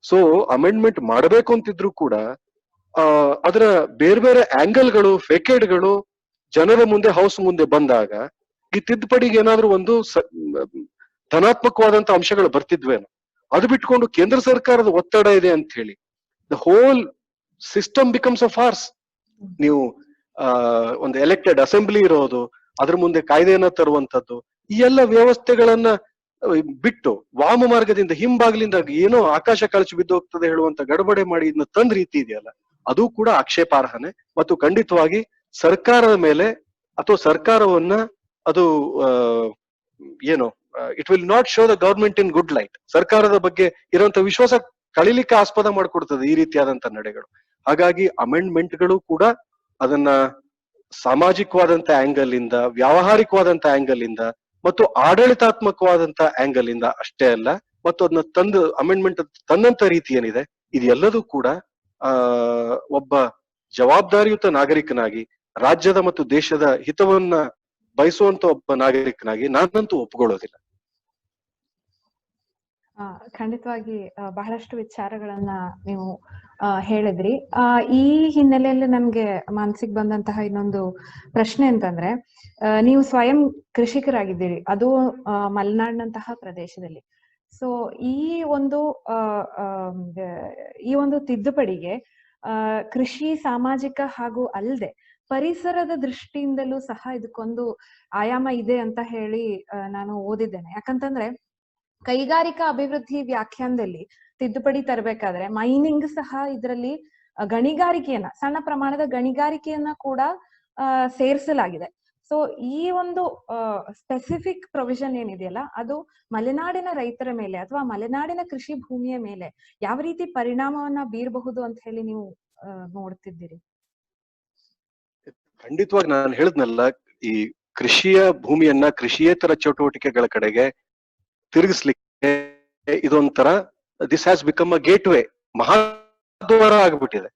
ಸೊ ಅಮೆಂಡ್ಮೆಂಟ್ ಮಾಡಬೇಕು ಅಂತಿದ್ರು ಕೂಡ ಅದರ ಬೇರೆ ಬೇರೆ ಆಂಗಲ್ಗಳು, ಫೇಕೇಡ್ಗಳು ಜನರ ಮುಂದೆ ಹೌಸ್ ಮುಂದೆ ಬಂದಾಗ ಈ ತಿದ್ದುಪಡಿಗೆ ಏನಾದ್ರೂ ಒಂದು ಧನಾತ್ಮಕವಾದಂತ ಅಂಶಗಳು ಬರ್ತಿದ್ವೇನೋ. ಅದು ಬಿಟ್ಕೊಂಡು ಕೇಂದ್ರ ಸರ್ಕಾರದ ಒತ್ತಡ ಇದೆ ಅಂತ ಹೇಳಿ the whole system becomes a farce. ನೀವು ಒಂದು ಎಲೆಕ್ಟೆಡ್ ಅಸೆಂಬ್ಲಿ ಇರೋದು, ಅದ್ರ ಮುಂದೆ ಕಾಯ್ದೆಯನ್ನ ತರುವಂತದ್ದು, ಈ ಎಲ್ಲ ವ್ಯವಸ್ಥೆಗಳನ್ನ ಬಿಟ್ಟು ವಾಮ ಮಾರ್ಗದಿಂದ ಹಿಂಬಾಗ್ಲಿಂದ ಏನೋ ಆಕಾಶ ಕಳಚಿ ಬಿದ್ದು ಹೋಗ್ತದೆ ಹೇಳುವಂತ ಗಡಬಡೆ ಮಾಡಿ ಇದನ್ನ ತಂದ್ ರೀತಿ ಇದೆಯಲ್ಲ, ಅದು ಕೂಡ ಆಕ್ಷೇಪಾರ್ಹನೆ. ಮತ್ತು ಖಂಡಿತವಾಗಿ ಸರ್ಕಾರದ ಮೇಲೆ ಅಥವಾ ಸರ್ಕಾರವನ್ನ ಅದು ಏನು it will not show the government in good light. ಸರ್ಕಾರದ ಬಗ್ಗೆ ಇರುವಂತ ವಿಶ್ವಾಸ ಕಳಿಲಿಕ್ಕೆ ಆಸ್ಪದ ಮಾಡ್ಕೊಡ್ತದೆ ಈ ರೀತಿಯಾದಂತ ನಡೆಗಳು. ಹಾಗಾಗಿ ಅಮೆಂಡ್ಮೆಂಟ್ಗಳು ಕೂಡ ಅದನ್ನ ಸಾಮಾಜಿಕವಾದಂತ ಆಂಗಲ್ ಇಂದ, ವ್ಯಾವಹಾರಿಕವಾದಂತ ಆಂಗಲ್ ಇಂದ ಮತ್ತು ಆಡಳಿತಾತ್ಮಕವಾದಂತ ಆಂಗಲ್ ಇಂದ ಅಷ್ಟೇ ಅಲ್ಲ, ಮತ್ತು ಅದನ್ನ ತಂದು ಅಮೆಂಡ್ಮೆಂಟ್ ತಂದಂತ ರೀತಿ ಏನಿದೆ ಇದೆಲ್ಲದೂ ಕೂಡ ಒಬ್ಬ ಜವಾಬ್ದಾರಿಯುತ ನಾಗರಿಕನಾಗಿ ರಾಜ್ಯದ ಮತ್ತು ದೇಶದ ಹಿತವನ್ನ ಬಯಸುವಂತ ಒಬ್ಬ ನಾಗರಿಕನಾಗಿ ನಾನಂತೂ ಒಪ್ಕೊಳ್ಳೋದಿಲ್ಲ. ಖಂಡಿತವಾಗಿ ಬಹಳಷ್ಟು ವಿಚಾರಗಳನ್ನ ನೀವು ಹೇಳಿದ್ರಿ. ಈ ಹಿನ್ನೆಲೆಯಲ್ಲಿ ನಮ್ಗೆ ಮನಸ್ಸಿಗೆ ಬಂದಂತಹ ಇನ್ನೊಂದು ಪ್ರಶ್ನೆ ಅಂತಂದ್ರೆ, ನೀವು ಸ್ವಯಂ ಕೃಷಿಕರಾಗಿದ್ದೀರಿ, ಅದು ಮಲೆನಾಡಿನಂತಹ ಪ್ರದೇಶದಲ್ಲಿ. ಸೊ ಈ ಒಂದು ತಿದ್ದುಪಡಿಗೆ ಕೃಷಿ, ಸಾಮಾಜಿಕ ಹಾಗೂ ಅಲ್ಲದೆ ಪರಿಸರದ ದೃಷ್ಟಿಯಿಂದಲೂ ಸಹ ಇದಕ್ಕೊಂದು ಆಯಾಮ ಇದೆ ಅಂತ ಹೇಳಿ ನಾನು ಓದಿದ್ದೇನೆ. ಯಾಕಂತಂದ್ರೆ ಕೈಗಾರಿಕಾ ಅಭಿವೃದ್ಧಿ ವ್ಯಾಖ್ಯಾನದಲ್ಲಿ ತಿದ್ದುಪಡಿ ತರಬೇಕಾದ್ರೆ ಮೈನಿಂಗ್ ಸಹ ಇದರಲ್ಲಿ ಗಣಿಗಾರಿಕೆಯನ್ನ, ಸಣ್ಣ ಪ್ರಮಾಣದ ಗಣಿಗಾರಿಕೆಯನ್ನ ಕೂಡ ಸೇರಿಸಲಾಗಿದೆ. ಸೊ ಈ ಒಂದು ಸ್ಪೆಸಿಫಿಕ್ ಪ್ರೊವಿಷನ್ ಏನಿದೆಯಲ್ಲ ಅದು ಮಲೆನಾಡಿನ ರೈತರ ಮೇಲೆ ಅಥವಾ ಮಲೆನಾಡಿನ ಕೃಷಿ ಭೂಮಿಯ ಮೇಲೆ ಯಾವ ರೀತಿ ಪರಿಣಾಮವನ್ನ ಬೀರಬಹುದು ಅಂತ ಹೇಳಿ ನೀವು ನೋಡ್ತಿದ್ದೀರಿ? ಖಂಡಿತವಾಗಿ ನಾನು ಹೇಳಿದ್ನಲ್ಲ, ಈ ಕೃಷಿಯ ಭೂಮಿಯನ್ನ ಕೃಷಿಯೇತರ ಚಟುವಟಿಕೆಗಳ ಕಡೆಗೆ ತಿರುಗಿಸ್ಲಿಕ್ಕೆ ಇದೊಂಥರ this has become a gateway, ಮಹಾದ್ವಾರ ಆಗ್ಬಿಟ್ಟಿದೆ.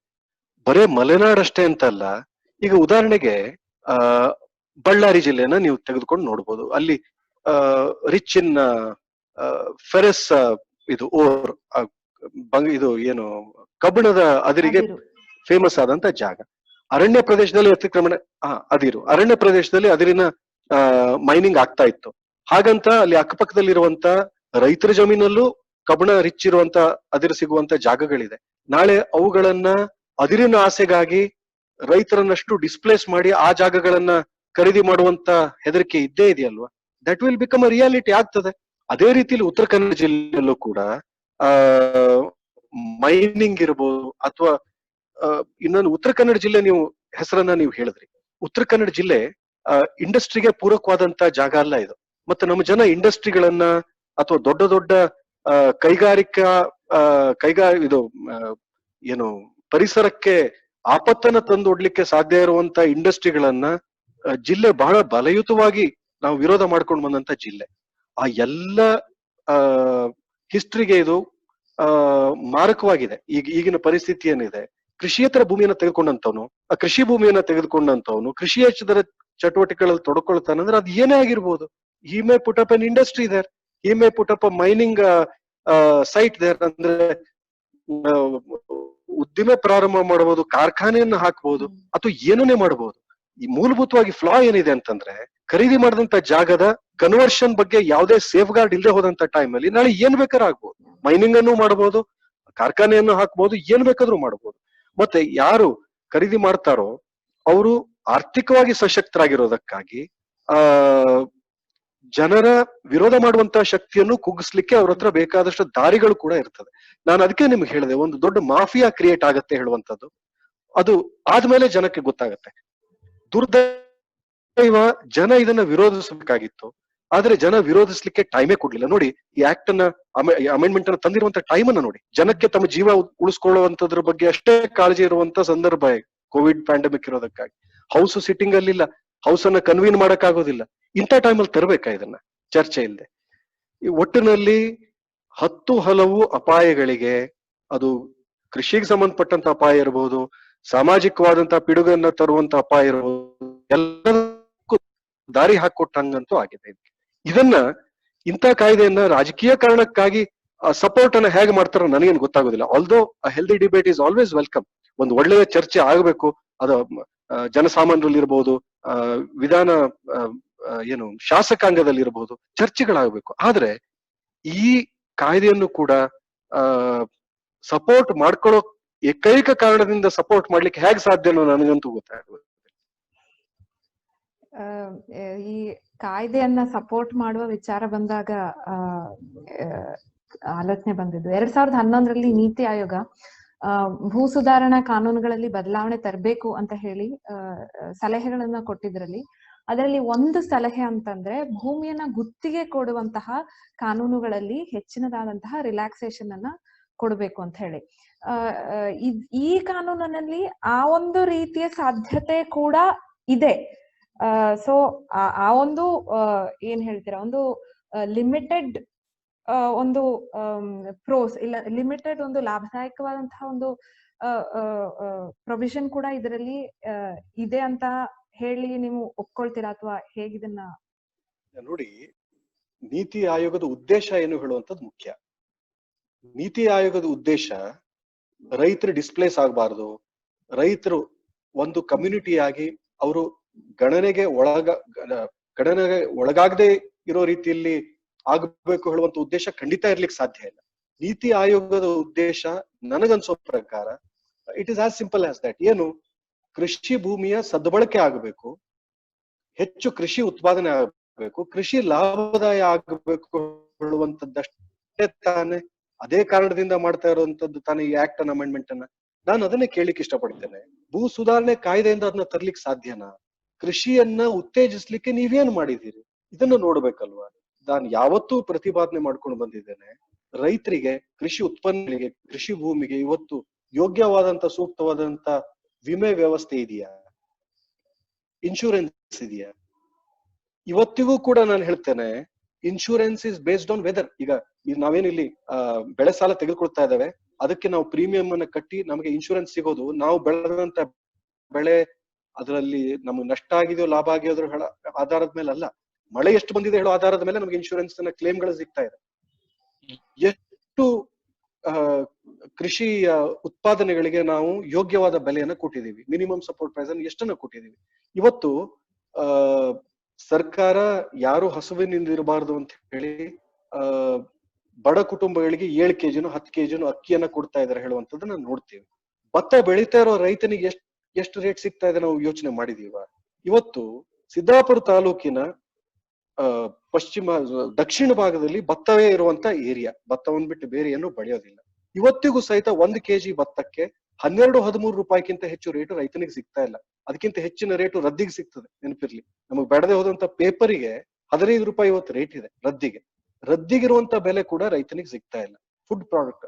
ಬರೇ ಮಲೆನಾಡಷ್ಟೇ ಅಂತಲ್ಲ, ಈಗ ಉದಾಹರಣೆಗೆ ಬಳ್ಳಾರಿ ಜಿಲ್ಲೆನ ನೀವು ತೆಗೆದುಕೊಂಡು ನೋಡ್ಬೋದು. ಅಲ್ಲಿ ರಿಚ್ ಇನ್ ಫೆರಸ್ ಇದು ಓರ್ ಇದು ಏನು ಕಬ್ಬಿಣದ ಅದಿರಿಗೆ ಫೇಮಸ್ ಆದಂತ ಜಾಗ. ಅರಣ್ಯ ಪ್ರದೇಶದಲ್ಲಿ ಅತಿಕ್ರಮಣ ಅರಣ್ಯ ಪ್ರದೇಶದಲ್ಲಿ ಅದಿರಿನ ಮೈನಿಂಗ್ ಆಗ್ತಾ ಇತ್ತು. ಹಾಗಂತ ಅಲ್ಲಿ ಅಕ್ಕಪಕ್ಕದಲ್ಲಿರುವಂತ ರೈತರ ಜಮೀನಲ್ಲೂ ಕಬ್ಬಿಣ ರಿಚ್ ಇರುವಂತ ಅದಿರು ಸಿಗುವಂತ ಜಾಗಗಳಿದೆ. ನಾಳೆ ಅವುಗಳನ್ನ ಅದಿರಿನ ಆಸೆಗಾಗಿ ರೈತರನ್ನಷ್ಟು ಡಿಸ್ಪ್ಲೇಸ್ ಮಾಡಿ ಆ ಜಾಗಗಳನ್ನ ಖರೀದಿ ಮಾಡುವಂತ ಹೆದರಿಕೆ ಇದ್ದೇ ಇದೆಯಲ್ವಾ? That will become a reality ಆಗ್ತದೆ. ಅದೇ ರೀತಿಯಲ್ಲಿ ಉತ್ತರ ಕನ್ನಡ ಜಿಲ್ಲೆಯಲ್ಲೂ ಕೂಡ ಮೈನಿಂಗ್ ಇರಬಹುದು, ಅಥವಾ ಇನ್ನೊಂದು ಉತ್ತರ ಕನ್ನಡ ಜಿಲ್ಲೆ ನೀವು ಹೆಸರನ್ನ ನೀವು ಹೇಳಿದ್ರಿ. ಉತ್ತರ ಕನ್ನಡ ಜಿಲ್ಲೆ ಇಂಡಸ್ಟ್ರಿಗೆ ಪೂರಕವಾದಂತ ಜಾಗ ಅಲ್ಲ ಇದು. ಮತ್ತೆ ನಮ್ಮ ಜನ ಇಂಡಸ್ಟ್ರಿಗಳನ್ನ ಅಥವಾ ದೊಡ್ಡ ದೊಡ್ಡ ಕೈಗಾರಿಕಾ ಇದು ಏನು ಪರಿಸರಕ್ಕೆ ಆಪತ್ತನ್ನ ತಂದೊಡ್ಲಿಕ್ಕೆ ಸಾಧ್ಯ ಇರುವಂತ ಇಂಡಸ್ಟ್ರಿಗಳನ್ನ ಜಿಲ್ಲೆ ಬಹಳ ಬಲಯುತವಾಗಿ ನಾವು ವಿರೋಧ ಮಾಡ್ಕೊಂಡು ಬಂದಂತ ಜಿಲ್ಲೆ. ಆ ಎಲ್ಲ ಹಿಸ್ಟ್ರಿಗೆ ಇದು ಮಾರಕವಾಗಿದೆ. ಈಗಿನ ಪರಿಸ್ಥಿತಿ ಏನಿದೆ, ಕೃಷಿಯೇತರ ಭೂಮಿಯನ್ನ ತೆಗೆದುಕೊಂಡಂತವನು, ಆ ಕೃಷಿ ಭೂಮಿಯನ್ನ ತೆಗೆದುಕೊಂಡಂತವನು ಕೃಷಿಯೇತರ ಚಟುವಟಿಕೆಗಳಲ್ಲಿ ತೊಡ್ಕೊಳ್ತಾನೆ ಅಂದ್ರೆ ಅದು ಏನೇ ಆಗಿರ್ಬೋದು. He may put up an industry there, he may put up a mining site there. ಅಂದ್ರೆ ಉದ್ದಿಮೆ ಪ್ರಾರಂಭ ಮಾಡಬಹುದು, ಕಾರ್ಖಾನೆಯನ್ನ ಹಾಕಬಹುದು, ಅಥವಾ ಏನನ್ನೇ ಮಾಡಬಹುದು. ಈ ಮೂಲಭೂತವಾಗಿ ಫ್ಲಾ ಏನಿದೆ ಅಂತಂದ್ರೆ, ಖರೀದಿ ಮಾಡಿದಂತ ಜಾಗದ ಕನ್ವರ್ಷನ್ ಬಗ್ಗೆ ಯಾವುದೇ ಸೇಫ್ ಗಾರ್ಡ್ ಇಲ್ಲದೆ ಹೋದಂತ ಟೈಮ್ ಅಲ್ಲಿ ನಾಳೆ ಏನ್ ಬೇಕಾದ್ರೂ ಆಗ್ಬಹುದು. ಮೈನಿಂಗ್ ಅನ್ನು ಮಾಡಬಹುದು, ಕಾರ್ಖಾನೆಯನ್ನು ಹಾಕಬಹುದು, ಏನ್ ಬೇಕಾದ್ರೂ ಮಾಡಬಹುದು. ಮತ್ತೆ ಯಾರು ಖರೀದಿ ಮಾಡ್ತಾರೋ ಅವರು ಆರ್ಥಿಕವಾಗಿ ಸಶಕ್ತರಾಗಿರೋದಕ್ಕಾಗಿ ಜನರ ವಿರೋಧ ಮಾಡುವಂತ ಶಕ್ತಿಯನ್ನು ಕುಗ್ಗಿಸ್ಲಿಕ್ಕೆ ಅವ್ರ ಹತ್ರ ಬೇಕಾದಷ್ಟು ದಾರಿಗಳು ಕೂಡ ಇರ್ತದೆ. ನಾನು ಅದಕ್ಕೆ ನಿಮ್ಗೆ ಹೇಳಿದೆ, ಒಂದು ದೊಡ್ಡ ಮಾಫಿಯಾ ಕ್ರಿಯೇಟ್ ಆಗತ್ತೆ ಹೇಳುವಂತದ್ದು. ಅದು ಆದ್ಮೇಲೆ ಜನಕ್ಕೆ ಗೊತ್ತಾಗತ್ತೆ. ದುರ್ದೈವ, ಜನ ಇದನ್ನ ವಿರೋಧಿಸಬೇಕಾಗಿತ್ತು, ಆದ್ರೆ ಜನ ವಿರೋಧಿಸ್ಲಿಕ್ಕೆ ಟೈಮೇ ಕೊಡ್ಲಿಲ್ಲ. ನೋಡಿ, ಈ ಆಕ್ಟ್ ಅನ್ನ ಅಮೆಂಡ್ಮೆಂಟ್ ಅನ್ನ ತಂದಿರುವಂತ ಟೈಮ್ ಅನ್ನ ನೋಡಿ. ಜನಕ್ಕೆ ತಮ್ಮ ಜೀವ ಉಳಿಸ್ಕೊಳ್ಳುವಂತದ್ರ ಬಗ್ಗೆ ಅಷ್ಟೇ ಕಾಳಜಿ ಇರುವಂತ ಸಂದರ್ಭ ಕೋವಿಡ್ ಪ್ಯಾಂಡಮಿಕ್ ಇರೋದಕ್ಕಾಗಿ. ಹೌಸ್ ಸಿಟ್ಟಿಂಗ್ ಅಲ್ಲಿಲ್ಲ, ಹೌಸ್ ಅನ್ನ ಕನ್ವೀನ್ ಮಾಡಕ್ ಆಗೋದಿಲ್ಲ. ಇಂಥ ಟೈಮಲ್ಲಿ ತರಬೇಕಾ ಇದನ್ನ ಚರ್ಚೆ ಇಲ್ಲದೆ? ಈ ಒಟ್ಟಿನಲ್ಲಿ 10 ಹಲವು ಅಪಾಯಗಳಿಗೆ, ಅದು ಕೃಷಿಗೆ ಸಂಬಂಧಪಟ್ಟಂತ ಅಪಾಯ ಇರಬಹುದು, ಸಾಮಾಜಿಕವಾದಂತ ಪಿಡುಗನ್ನ ತರುವಂತ ಅಪಾಯ ಇರಬಹುದು, ಎಲ್ಲದಕ್ಕೂ ದಾರಿ ಹಾಕೊಟ್ಟಂಗಂತೂ ಆಗಿದೆ. ಇದನ್ನ ಇಂಥ ಕಾಯ್ದೆಯನ್ನ ರಾಜಕೀಯ ಕಾರಣಕ್ಕಾಗಿ ಸಪೋರ್ಟ್ ಅನ್ನ ಹೇಗೆ ಮಾಡ್ತಾರೋ ನನಗೇನು ಗೊತ್ತಾಗೋದಿಲ್ಲ. Although a healthy debate is always welcome. ಒಂದು ಒಳ್ಳೆಯ ಚರ್ಚೆ ಆಗಬೇಕು. ಅದು ಜನಸಾಮಾನ್ಯರಲ್ಲಿ ಇರಬಹುದು, ವಿಧಾನ ಏನು ಶಾಸಕಾಂಗದಲ್ಲಿ ಇರಬಹುದು, ಚರ್ಚೆಗಳಾಗಬೇಕು. ಆದ್ರೆ ಈ ಕಾಯ್ದೆಯನ್ನು ಕೂಡ ಸಪೋರ್ಟ್ ಮಾಡ್ಕೊಳ್ಳೋ ಏಕೈಕ ಕಾರಣದಿಂದ ಸಪೋರ್ಟ್ ಮಾಡ್ಲಿಕ್ಕೆ ಹೇಗೆ ಸಾಧ್ಯ ಅನ್ನೋ ನನಗಂತೂ ಗೊತ್ತಾಗಲ್ಲ. ಈ ಕಾಯ್ದೆಯನ್ನ ಸಪೋರ್ಟ್ ಮಾಡುವ ವಿಚಾರ ಬಂದಾಗ ಆಲೋಚನೆ ಬಂದಿದ್ದು 2011ರಲ್ಲಿ ನೀತಿ ಆಯೋಗ ಭೂ ಸುಧಾರಣಾ ಕಾನೂನುಗಳಲ್ಲಿ ಬದಲಾವಣೆ ತರಬೇಕು ಅಂತ ಹೇಳಿ ಸಲಹೆಗಳನ್ನ ಕೊಟ್ಟಿದ್ರಲ್ಲಿ, ಅದರಲ್ಲಿ ಒಂದು ಸಲಹೆ ಅಂತಂದ್ರೆ ಭೂಮಿಯನ್ನ ಗುತ್ತಿಗೆ ಕೊಡುವಂತಹ ಕಾನೂನುಗಳಲ್ಲಿ ಹೆಚ್ಚಿನದಾದಂತಹ ರಿಲ್ಯಾಕ್ಸೇಷನ್ ಅನ್ನ ಕೊಡ್ಬೇಕು ಅಂತ ಹೇಳಿ. ಈ ಕಾನೂನಿನಲ್ಲಿ ಆ ಒಂದು ರೀತಿಯ ಸಾಧ್ಯತೆ ಕೂಡ ಇದೆ. ಸೊ ಆ ಒಂದು ಏನ್ ಹೇಳ್ತೀರಾ, ಒಂದು ಲಿಮಿಟೆಡ್ ಒಂದು ಪ್ರೋಸ್ ಇಲ್ಲ, ಲಿಮಿಟೆಡ್ ಒಂದು ಲಾಭದಾಯಕವಾದಂತಹ ಒಂದು ಪ್ರೊವಿಷನ್ ಕೂಡ ಇದರಲ್ಲಿ ಇದೆ ಅಂತ ಹೇಳಿ ನೀವು ಒಪ್ಕೊಳ್ತೀರಾ, ಅಥವಾ ಹೇಗಿದನ್ನ? ನೋಡಿ, ನೀತಿ ಆಯೋಗದ ಉದ್ದೇಶ ಏನು ಹೇಳುವಂತದ್ದು ಮುಖ್ಯ. ನೀತಿ ಆಯೋಗದ ಉದ್ದೇಶ ರೈತರು ಡಿಸ್ಪ್ಲೇಸ್ ಆಗಬಾರ್ದು, ರೈತರು ಒಂದು ಕಮ್ಯುನಿಟಿಯಾಗಿ ಅವರು ಗಣನೆಗೆ ಒಳಗಾಗದೆ ಇರೋ ರೀತಿಯಲ್ಲಿ ಆಗಬೇಕು ಹೇಳುವಂತ ಉದ್ದೇಶ ಖಂಡಿತ ಇರ್ಲಿಕ್ಕೆ ಸಾಧ್ಯ ಇಲ್ಲ. ನೀತಿ ಆಯೋಗದ ಉದ್ದೇಶ ನನಗನ್ಸೋ ಪ್ರಕಾರ it is as simple as that. ಏನು, ಕೃಷಿ ಭೂಮಿಯ ಸದ್ಬಳಕೆ ಆಗಬೇಕು, ಹೆಚ್ಚು ಕೃಷಿ ಉತ್ಪಾದನೆ ಆಗಬೇಕು, ಕೃಷಿ ಲಾಭದಾಯ ಆಗಬೇಕು ಹೇಳುವಂತದ್ದಷ್ಟೇ ತಾನೆ. ಅದೇ ಕಾರಣದಿಂದ ಮಾಡ್ತಾ ಇರುವಂತದ್ದು ತಾನೇ ಈ ಆಕ್ಟ್ ಅನ್ನ, ಅಮೆಂಡ್ಮೆಂಟ್ ಅನ್ನ. ನಾನು ಅದನ್ನೇ ಕೇಳಲಿಕ್ಕೆ ಇಷ್ಟಪಡ್ತೇನೆ. ಭೂ ಸುಧಾರಣೆ ಕಾಯ್ದೆಯಿಂದ ಅದನ್ನ ತರ್ಲಿಕ್ಕೆ ಸಾಧ್ಯನಾ? ಕೃಷಿಯನ್ನ ಉತ್ತೇಜಿಸ್ಲಿಕ್ಕೆ ನೀವೇನ್ ಮಾಡಿದ್ದೀರಿ ಇದನ್ನ ನೋಡ್ಬೇಕಲ್ವಾ. ನಾನು ಯಾವತ್ತೂ ಪ್ರತಿಪಾದನೆ ಮಾಡ್ಕೊಂಡು ಬಂದಿದ್ದೇನೆ, ರೈತರಿಗೆ, ಕೃಷಿ ಉತ್ಪನ್ನಗಳಿಗೆ, ಕೃಷಿ ಭೂಮಿಗೆ ಇವತ್ತು ಯೋಗ್ಯವಾದಂತ ಸೂಕ್ತವಾದಂತ ವಿಮೆ ವ್ಯವಸ್ಥೆ ಇದೆಯಾ, ಇನ್ಶೂರೆನ್ಸ್ ಇದೆಯಾ? ಇವತ್ತಿಗೂ ಕೂಡ ನಾನು ಹೇಳ್ತೇನೆ, insurance is based on weather. ಈಗ ನಾವೇನಿಲ್ಲಿ ಬೆಳೆ ಸಾಲ ತೆಗೆದುಕೊಳ್ತಾ ಇದ್ದೇವೆ, ಅದಕ್ಕೆ ನಾವು ಪ್ರೀಮಿಯಂ ಅನ್ನ ಕಟ್ಟಿ ನಮಗೆ ಇನ್ಶೂರೆನ್ಸ್ ಸಿಗೋದು ನಾವು ಬೆಳೆದಂತ ಬೆಳೆ ಅದರಲ್ಲಿ ನಮ್ಗೆ ನಷ್ಟ ಆಗಿದೆಯೋ ಲಾಭ ಆಗಿಯೋದ್ರ ಆಧಾರದ ಮೇಲೆ ಅಲ್ಲ, ಮಳೆ ಎಷ್ಟು ಬಂದಿದೆ ಹೇಳೋ ಆಧಾರದ ಮೇಲೆ ನಮಗೆ ಇನ್ಶೂರೆನ್ಸ್ ನ ಕ್ಲೇಮ್ಗಳು ಸಿಗ್ತಾ ಇದೆ. ಎಷ್ಟು ಕೃಷಿ ಉತ್ಪಾದನೆಗಳಿಗೆ ನಾವು ಯೋಗ್ಯವಾದ ಬೆಲೆಯನ್ನ ಕೊಟ್ಟಿದ್ದೀವಿ, ಮಿನಿಮಮ್ ಸಪೋರ್ಟ್ ಪ್ರೈಸ್ ಅನ್ನು ಎಷ್ಟನ್ನ ಕೊಟ್ಟಿದ್ದೀವಿ. ಇವತ್ತು ಸರ್ಕಾರ ಯಾರು ಹಸುವಿನಿಂದ ಇರಬಾರ್ದು ಅಂತ ಹೇಳಿ ಬಡ ಕುಟುಂಬಗಳಿಗೆ 7 ಕೆಜಿನೂ 10 ಕೆಜಿನೂ ಅಕ್ಕಿಯನ್ನ ಕೊಡ್ತಾ ಇದಾರೆ ಹೇಳುವಂತದ್ದನ್ನ ನೋಡ್ತೀವಿ. ಭತ್ತ ಬೆಳೀತಾ ಇರೋ ರೈತನಿಗೆ ಎಷ್ಟು ರೇಟ್ ಸಿಗ್ತಾ ಇದೆ ನಾವು ಯೋಚನೆ ಮಾಡಿದೀವ? ಇವತ್ತು ಸಿದ್ದಾಪುರ ತಾಲೂಕಿನ ದಕ್ಷಿಣ ಭಾಗದಲ್ಲಿ ಭತ್ತವೇ ಇರುವಂತ ಏರಿಯಾ, ಭತ್ತವನ್ನು ಬಿಟ್ಟು ಬೇರೆ ಏನು ಬೆಳೆಯೋದಿಲ್ಲ. ಇವತ್ತಿಗೂ ಸಹಿತ 1 ಕೆಜಿ ಭತ್ತಕ್ಕೆ 12-13 ರೂಪಾಯಿಗಿಂತ ಹೆಚ್ಚು ರೇಟು ರೈತನಿಗೆ ಸಿಗ್ತಾ ಇಲ್ಲ. ಅದಕ್ಕಿಂತ ಹೆಚ್ಚಿನ ರೇಟು ರದ್ದಿಗೆ ಸಿಗ್ತದೆ. ನೆನಪಿರ್ಲಿ, ನಮಗ್ ಬೆಳೆದೇ ಹೋದಂತ ಪೇಪರಿಗೆ 15 ರೂಪಾಯಿ ಇವತ್ತು ರೇಟ್ ಇದೆ ರದ್ದಿಗೆ. ರದ್ದಿಗಿರುವಂತ ಬೆಲೆ ಕೂಡ ರೈತನಿಗೆ ಸಿಗ್ತಾ ಇಲ್ಲ. ಫುಡ್ ಪ್ರಾಡಕ್ಟ್,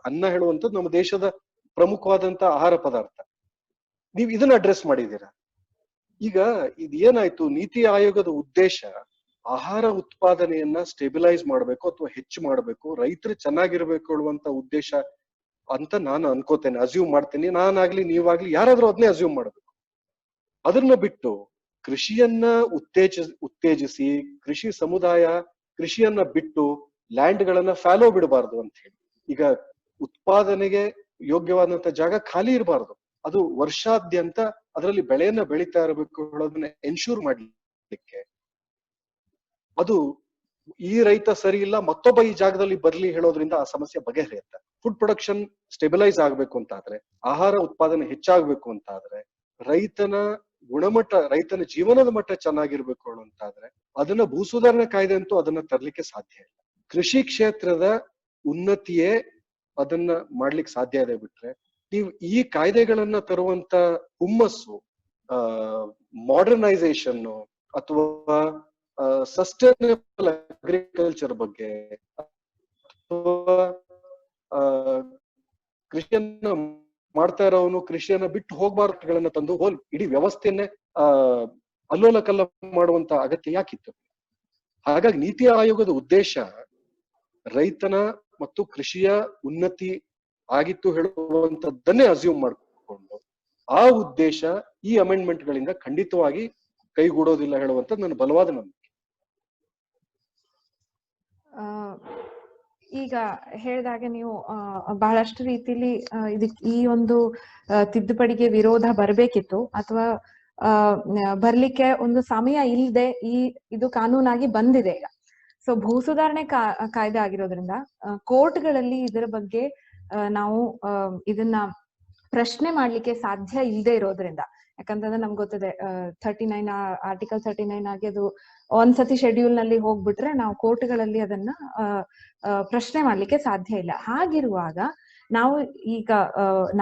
ಅನ್ನ ಹೇಳುವಂಥದ್ದು ನಮ್ಮ ದೇಶದ ಪ್ರಮುಖವಾದಂತ ಆಹಾರ ಪದಾರ್ಥ. ನೀವು ಇದನ್ನ ಅಡ್ರೆಸ್ ಮಾಡಿದ್ದೀರಾ? ಈಗ ಇದೇನಾಯ್ತು, ನೀತಿ ಆಯೋಗದ ಉದ್ದೇಶ ಆಹಾರ ಉತ್ಪಾದನೆಯನ್ನ ಸ್ಟೆಬಿಲೈಸ್ ಮಾಡ್ಬೇಕು ಅಥವಾ ಹೆಚ್ಚು ಮಾಡ್ಬೇಕು, ರೈತರು ಚೆನ್ನಾಗಿರ್ಬೇಕು ಹೇಳುವಂತ ಉದ್ದೇಶ ಅಂತ ನಾನು ಅನ್ಕೋತೇನೆ, ಅಸ್ಯೂಮ್ ಮಾಡ್ತೇನೆ. ನಾನಾಗ್ಲಿ ನೀವಾಗ್ಲಿ ಯಾರಾದ್ರೂ ಅದನ್ನೇ ಅಸ್ಯೂಮ್ ಮಾಡ್ಬೇಕು. ಅದನ್ನ ಬಿಟ್ಟು ಕೃಷಿಯನ್ನ ಉತ್ತೇಜಿಸಿ ಕೃಷಿ ಸಮುದಾಯ ಕೃಷಿಯನ್ನ ಬಿಟ್ಟು ಲ್ಯಾಂಡ್ ಗಳನ್ನ ಫ್ಯಾಲೋ ಬಿಡಬಾರ್ದು ಅಂತ ಹೇಳಿ. ಈಗ ಉತ್ಪಾದನೆಗೆ ಯೋಗ್ಯವಾದಂತ ಜಾಗ ಖಾಲಿ ಇರಬಾರ್ದು, ಅದು ವರ್ಷಾದ್ಯಂತ ಅದರಲ್ಲಿ ಬೆಳೆಯನ್ನ ಬೆಳೀತಾ ಇರಬೇಕು ಹೇಳೋದನ್ನ ಎನ್ಶೂರ್ ಮಾಡ್ಲಿಕ್ಕೆ. ಅದು ಈ ರೈತ ಸರಿ ಇಲ್ಲ, ಮತ್ತೊಬ್ಬ ಈ ಜಾಗದಲ್ಲಿ ಬರ್ಲಿ ಹೇಳೋದ್ರಿಂದ ಆ ಸಮಸ್ಯೆ ಬಗೆಹರಿಯುತ್ತೆ. ಫುಡ್ ಪ್ರೊಡಕ್ಷನ್ ಸ್ಟೆಬಿಲೈಸ್ ಆಗ್ಬೇಕು ಅಂತಾದ್ರೆ, ಆಹಾರ ಉತ್ಪಾದನೆ ಹೆಚ್ಚಾಗ್ಬೇಕು ಅಂತಾದ್ರೆ, ರೈತನ ಗುಣಮಟ್ಟ, ರೈತನ ಜೀವನದ ಮಟ್ಟ ಚೆನ್ನಾಗಿರ್ಬೇಕು ಅಂತಾದ್ರೆ ಅದನ್ನ ಭೂ ಸುಧಾರಣೆ ಕಾಯ್ದೆ ಅಂತೂ ಅದನ್ನ ತರ್ಲಿಕ್ಕೆ ಸಾಧ್ಯ ಇಲ್ಲ. ಕೃಷಿ ಕ್ಷೇತ್ರದ ಉನ್ನತಿಯೇ ಅದನ್ನ ಮಾಡ್ಲಿಕ್ಕೆ ಸಾಧ್ಯ ಇದೆ. ಬಿಟ್ರೆ ನೀವು ಈ ಕಾಯ್ದೆಗಳನ್ನ ತರುವಂತ ಹುಮ್ಮಸ್ಸು, ಮಾಡರ್ನೈಸೇಷನ್ ಅಥವಾ ಸಸ್ಟೈನಬಲ್ ಅಗ್ರಿಕಲ್ಚರ್ ಬಗ್ಗೆ ಅಥವಾ ಕೃಷಿಯನ್ನ ಮಾಡ್ತಾ ಇರೋನು ಕೃಷಿಯನ್ನ ಬಿಟ್ಟು ಹೋಗ್ಬಾರ್ದುಗಳನ್ನ ತಂದು ಇಡೀ ವ್ಯವಸ್ಥೆಯನ್ನೇ ಅಲ್ಲೋಲ ಕಲ್ಲ ಮಾಡುವಂತ ಅಗತ್ಯ ಯಾಕಿತ್ತು? ಹಾಗಾಗಿ ನೀತಿ ಆಯೋಗದ ಉದ್ದೇಶ ರೈತನ ಮತ್ತು ಕೃಷಿಯ ಉನ್ನತಿ ಆಗಿತ್ತು ಹೇಳುವಂತದ್ದನ್ನೇ ಅಸ್ಯೂಮ್ ಮಾಡಿಕೊಂಡು ಆ ಉದ್ದೇಶ ಈ ಅಮೆಂಡ್ಮೆಂಟ್ ಗಳಿಂದ ಖಂಡಿತವಾಗಿ ಕೈಗೂಡೋದಿಲ್ಲ ಹೇಳುವಂತದ್ದು ನನ್ನ ಬಲವಾದ ನಂಬಿಕೆ. ಈಗ ಹೇಳಿದಾಗೆ ನೀವು ಬಹಳಷ್ಟು ರೀತಿಲಿ ಇದಕ್ಕೆ ಈ ಒಂದು ತಿದ್ದುಪಡಿಗೆ ವಿರೋಧ ಬರ್ಬೇಕಿತ್ತು ಅಥವಾ ಬರ್ಲಿಕ್ಕೆ ಒಂದು ಸಮಯ ಇಲ್ಲದೆ ಇದು ಕಾನೂನಾಗಿ ಬಂದಿದೆ ಈಗ. ಸೊ ಭೂ ಸುಧಾರಣೆ ಕಾಯ್ದೆ ಆಗಿರೋದ್ರಿಂದ ಕೋರ್ಟ್ಗಳಲ್ಲಿ ಇದರ ಬಗ್ಗೆ ನಾವು ಇದನ್ನ ಪ್ರಶ್ನೆ ಮಾಡ್ಲಿಕ್ಕೆ ಸಾಧ್ಯ ಇಲ್ಲದೆ ಇರೋದ್ರಿಂದ, ಯಾಕಂತಂದ್ರೆ ನಮ್ಗೆ ಗೊತ್ತಿದೆ 39 ಆರ್ಟಿಕಲ್ 39 ಆಗಿ ಅದು ಒಂದ್ಸತಿ ಶೆಡ್ಯೂಲ್ ನಲ್ಲಿ ಹೋಗ್ಬಿಟ್ರೆ ನಾವು ಕೋರ್ಟ್ಗಳಲ್ಲಿ ಅದನ್ನ ಪ್ರಶ್ನೆ ಮಾಡ್ಲಿಕ್ಕೆ ಸಾಧ್ಯ ಇಲ್ಲ. ಹಾಗಿರುವಾಗ ನಾವು ಈಗ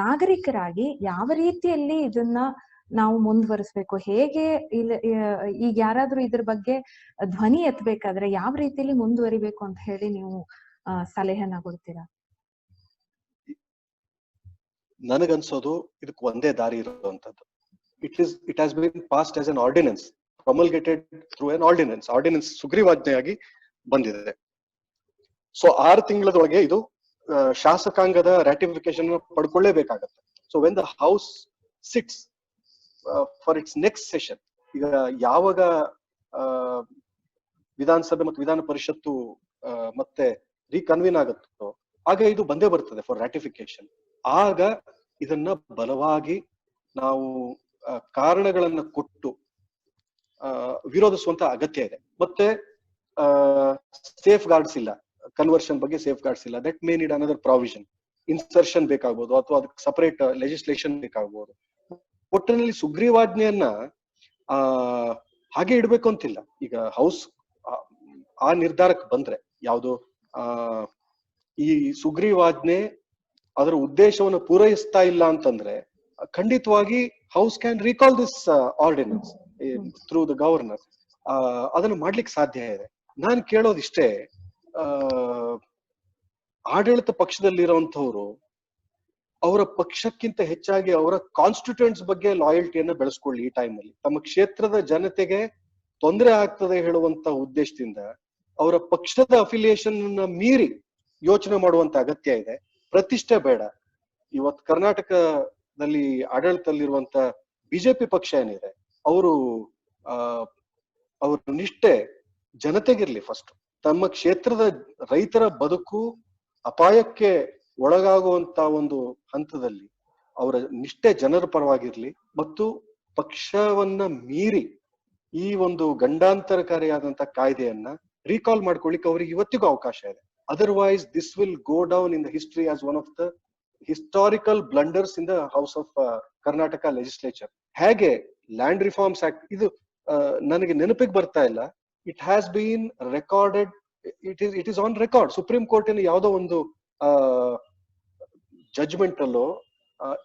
ನಾಗರಿಕರಾಗಿ ಯಾವ ರೀತಿಯಲ್ಲಿ ಇದನ್ನ ನಾವು ಮುಂದುವರಿಸ್ಬೇಕು, ಹೇಗೆ ಈಗ ಯಾರಾದ್ರೂ ಇದ್ರ ಬಗ್ಗೆ ಧ್ವನಿ ಎತ್ತಬೇಕಾದ್ರೆ ಯಾವ ರೀತಿಯಲ್ಲಿ ಮುಂದುವರಿಬೇಕು ಅಂತ ಹೇಳಿ ನೀವು ಸಲಹೆನ ಕೊಡ್ತೀರಾ? ನನಗನ್ಸೋದು ಇದಕ್ಕೆ ಒಂದೇ ದಾರಿ ಇರುವಂತದ್ದು. It has been passed as an ordinance, promulgated through an ordinance. Ordinance ಸುಗ್ರೀವಾಜ್ಞೆಯಾಗಿ ಬಂದಿದೆ. ಸೊ 6 ತಿಂಗಳದೊಳಗೆ ಇದು ಶಾಸಕಾಂಗದ ರಾಟಿಫಿಕೇಶನ್ ಪಡ್ಕೊಳ್ಳೇಬೇಕಾಗತ್ತೆ. So when the house sits for its next session, ಈಗ ಯಾವಾಗ ವಿಧಾನಸಭೆ ಮತ್ತು ವಿಧಾನ ಪರಿಷತ್ತು ಮತ್ತೆ ರೀಕನ್ವೀನ್ ಆಗುತ್ತೋ ಆಗ ಇದು ಬಂದೇ ಬರ್ತದೆ ಫಾರ್ ರಾಟಿಫಿಕೇಶನ್. ಆಗ ಇದನ್ನ ಬಲವಾಗಿ ನಾವು ಕಾರಣಗಳನ್ನ ಕೊಟ್ಟು ವಿರೋಧಿಸುವಂತ ಅಗತ್ಯ ಇದೆ. ಮತ್ತೆ ಸೇಫ್ ಗಾರ್ಡ್ಸ್ ಇಲ್ಲ, ಕನ್ವರ್ಷನ್ ಬಗ್ಗೆ ಸೇಫ್ ಗಾರ್ಡ್ಸ್ ಇಲ್ಲ. That may need another provision, insertion ಬೇಕಾಗ್ಬೋದು ಅಥವಾ ಅದಕ್ಕೆ ಸಪರೇಟ್ ಲೆಜಿಸ್ಲೇಷನ್ ಬೇಕಾಗ್ಬೋದು. ಒಟ್ಟಿನಲ್ಲಿ ಸುಗ್ರೀವಾಜ್ಞೆಯನ್ನ ಹಾಗೆ ಇಡ್ಬೇಕು ಅಂತಿಲ್ಲ. ಈಗ ಹೌಸ್ ಆ ನಿರ್ಧಾರಕ್ಕೆ ಬಂದ್ರೆ ಯಾವುದು ಈ ಸುಗ್ರೀವಾಜ್ಞೆ ಅದರ ಉದ್ದೇಶವನ್ನು ಪೂರೈಸ್ತಾ ಇಲ್ಲ ಅಂತಂದ್ರೆ ಖಂಡಿತವಾಗಿ house can recall this ordinance. Through the governor ಅದನ್ನು ಮಾಡ್ಲಿಕ್ಕೆ ಸಾಧ್ಯ ಇದೆ. ನಾನು ಕೇಳೋದಿಷ್ಟೇ, ಆ ಆಡಳಿತ ಪಕ್ಷದಲ್ಲಿರುವಂತವ್ರು ಅವರ ಪಕ್ಷಕ್ಕಿಂತ ಹೆಚ್ಚಾಗಿ ಅವರ ಕಾನ್ಸ್ಟಿಟ್ಯೂಯೆಂಟ್ಸ್ ಬಗ್ಗೆ ಲಾಯಲ್ಟಿಯನ್ನ ಬೆಳೆಸ್ಕೊಳ್ಳಿ. ಈ ಟೈಮಲ್ಲಿ ತಮ್ಮ ಕ್ಷೇತ್ರದ ಜನತೆಗೆ ತೊಂದರೆ ಆಗ್ತದೆ ಹೇಳುವಂತ ಉದ್ದೇಶದಿಂದ ಅವರ ಪಕ್ಷದ ಅಫಿಲಿಯೇಷನ್ ಮೀರಿ ಯೋಚನೆ ಮಾಡುವಂತ ಅಗತ್ಯ ಇದೆ. ಪ್ರತಿಷ್ಠೆ ಬೇಡ. ಇವತ್ತು ಕರ್ನಾಟಕದಲ್ಲಿ ಆಡಳಿತದಲ್ಲಿರುವಂತ ಬಿಜೆಪಿ ಪಕ್ಷ ಏನಿದೆ, ಅವರು ಅವ್ರ ನಿಷ್ಠೆ ಜನತೆಗಿರ್ಲಿ. ಫಸ್ಟ್ ತಮ್ಮ ಕ್ಷೇತ್ರದ ರೈತರ ಬದುಕು ಅಪಾಯಕ್ಕೆ ಒಳಗಾಗುವಂತ ಒಂದು ಹಂತದಲ್ಲಿ ಅವರ ನಿಷ್ಠೆ ಜನರ ಪರವಾಗಿರ್ಲಿ, ಮತ್ತು ಪಕ್ಷವನ್ನ ಮೀರಿ ಈ ಒಂದು ಗಂಡಾಂತರಕಾರಿಯಾದಂತ ಕಾಯ್ದೆಯನ್ನ ರೀಕಾಲ್ ಮಾಡ್ಕೊಳ್ಳಿಕ್ಕೆ ಅವ್ರಿಗೆ ಇವತ್ತಿಗೂ ಅವಕಾಶ ಇದೆ. Otherwise this will go down in the history as one of the historical blunders in the house of Karnataka legislature. ಹೇಗೆ ಲ್ಯಾಂಡ್ ರಿಫಾರ್ಮ್ಸ್ ಆಕ್ಟ್ ಇದು ನನಗೆ ನೆನಪಿಗೆ ಬರ್ತಾ ಇಲ್ಲ, it has been recorded, it is on record. Supreme ಕೋರ್ಟಿನ ಯಾವುದೋ ಒಂದು judgment ಅಲ್ಲೋ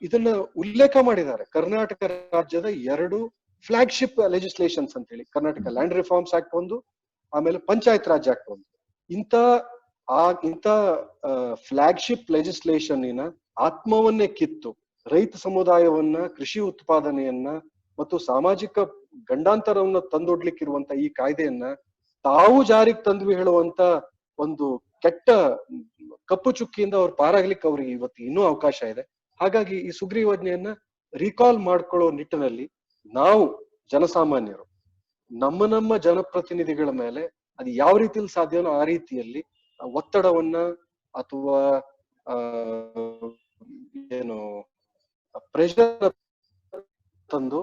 ಇದನ್ನ ಉಲ್ಲೇಖ ಮಾಡಿದ್ದಾರೆ. ಕರ್ನಾಟಕ ರಾಜ್ಯದ 2 ಫ್ಲಾಗ್ಶಿಪ್ ಲೆಜಿಸ್ಲೇಷನ್ಸ್ ಅಂತ ಹೇಳಿ, ಕರ್ನಾಟಕ ಲ್ಯಾಂಡ್ ರಿಫಾರ್ಮ್ಸ್ ಆಕ್ಟ್ ಒಂದು, ಆಮೇಲೆ ಪಂಚಾಯತ್ ರಾಜ್ ಆಕ್ಟ್ ಒಂದು. ಇಂಥ ಫ್ಲಾಗ್ಶಿಪ್ ಲೆಜಿಸ್ಲೇಷನ್ ಆತ್ಮವನ್ನೇ ಕಿತ್ತು ರೈತ ಸಮುದಾಯವನ್ನ, ಕೃಷಿ ಉತ್ಪಾದನೆಯನ್ನ ಮತ್ತು ಸಾಮಾಜಿಕ ಗಂಡಾಂತರವನ್ನ ತಂದೊಡ್ಲಿಕ್ಕಿರುವಂತ ಈ ಕಾಯ್ದೆಯನ್ನ ತಾವು ಜಾರಿಗೆ ತಂದ್ವಿ ಹೇಳುವಂತ ಒಂದು ಕೆಟ್ಟ ಕಪ್ಪು ಚುಕ್ಕಿಯಿಂದ ಅವ್ರು ಪಾರಾಗ್ಲಿಕ್ಕೆ ಅವ್ರಿಗೆ ಇವತ್ತು ಇನ್ನೂ ಅವಕಾಶ ಇದೆ. ಹಾಗಾಗಿ ಈ ಸುಗ್ರೀವಾಜ್ಞೆಯನ್ನ ರೀಕಾಲ್ ಮಾಡ್ಕೊಳ್ಳೋ ನಿಟ್ಟಿನಲ್ಲಿ ನಾವು ಜನಸಾಮಾನ್ಯರು ನಮ್ಮ ಜನಪ್ರತಿನಿಧಿಗಳ ಮೇಲೆ ಅದು ಯಾವ ರೀತಿಯಲ್ಲಿ ಸಾಧ್ಯವೋ ಆ ರೀತಿಯಲ್ಲಿ ಒತ್ತಡವನ್ನ ಅಥವಾ ಏನು ಪ್ರೆಷರ್ ತಂದು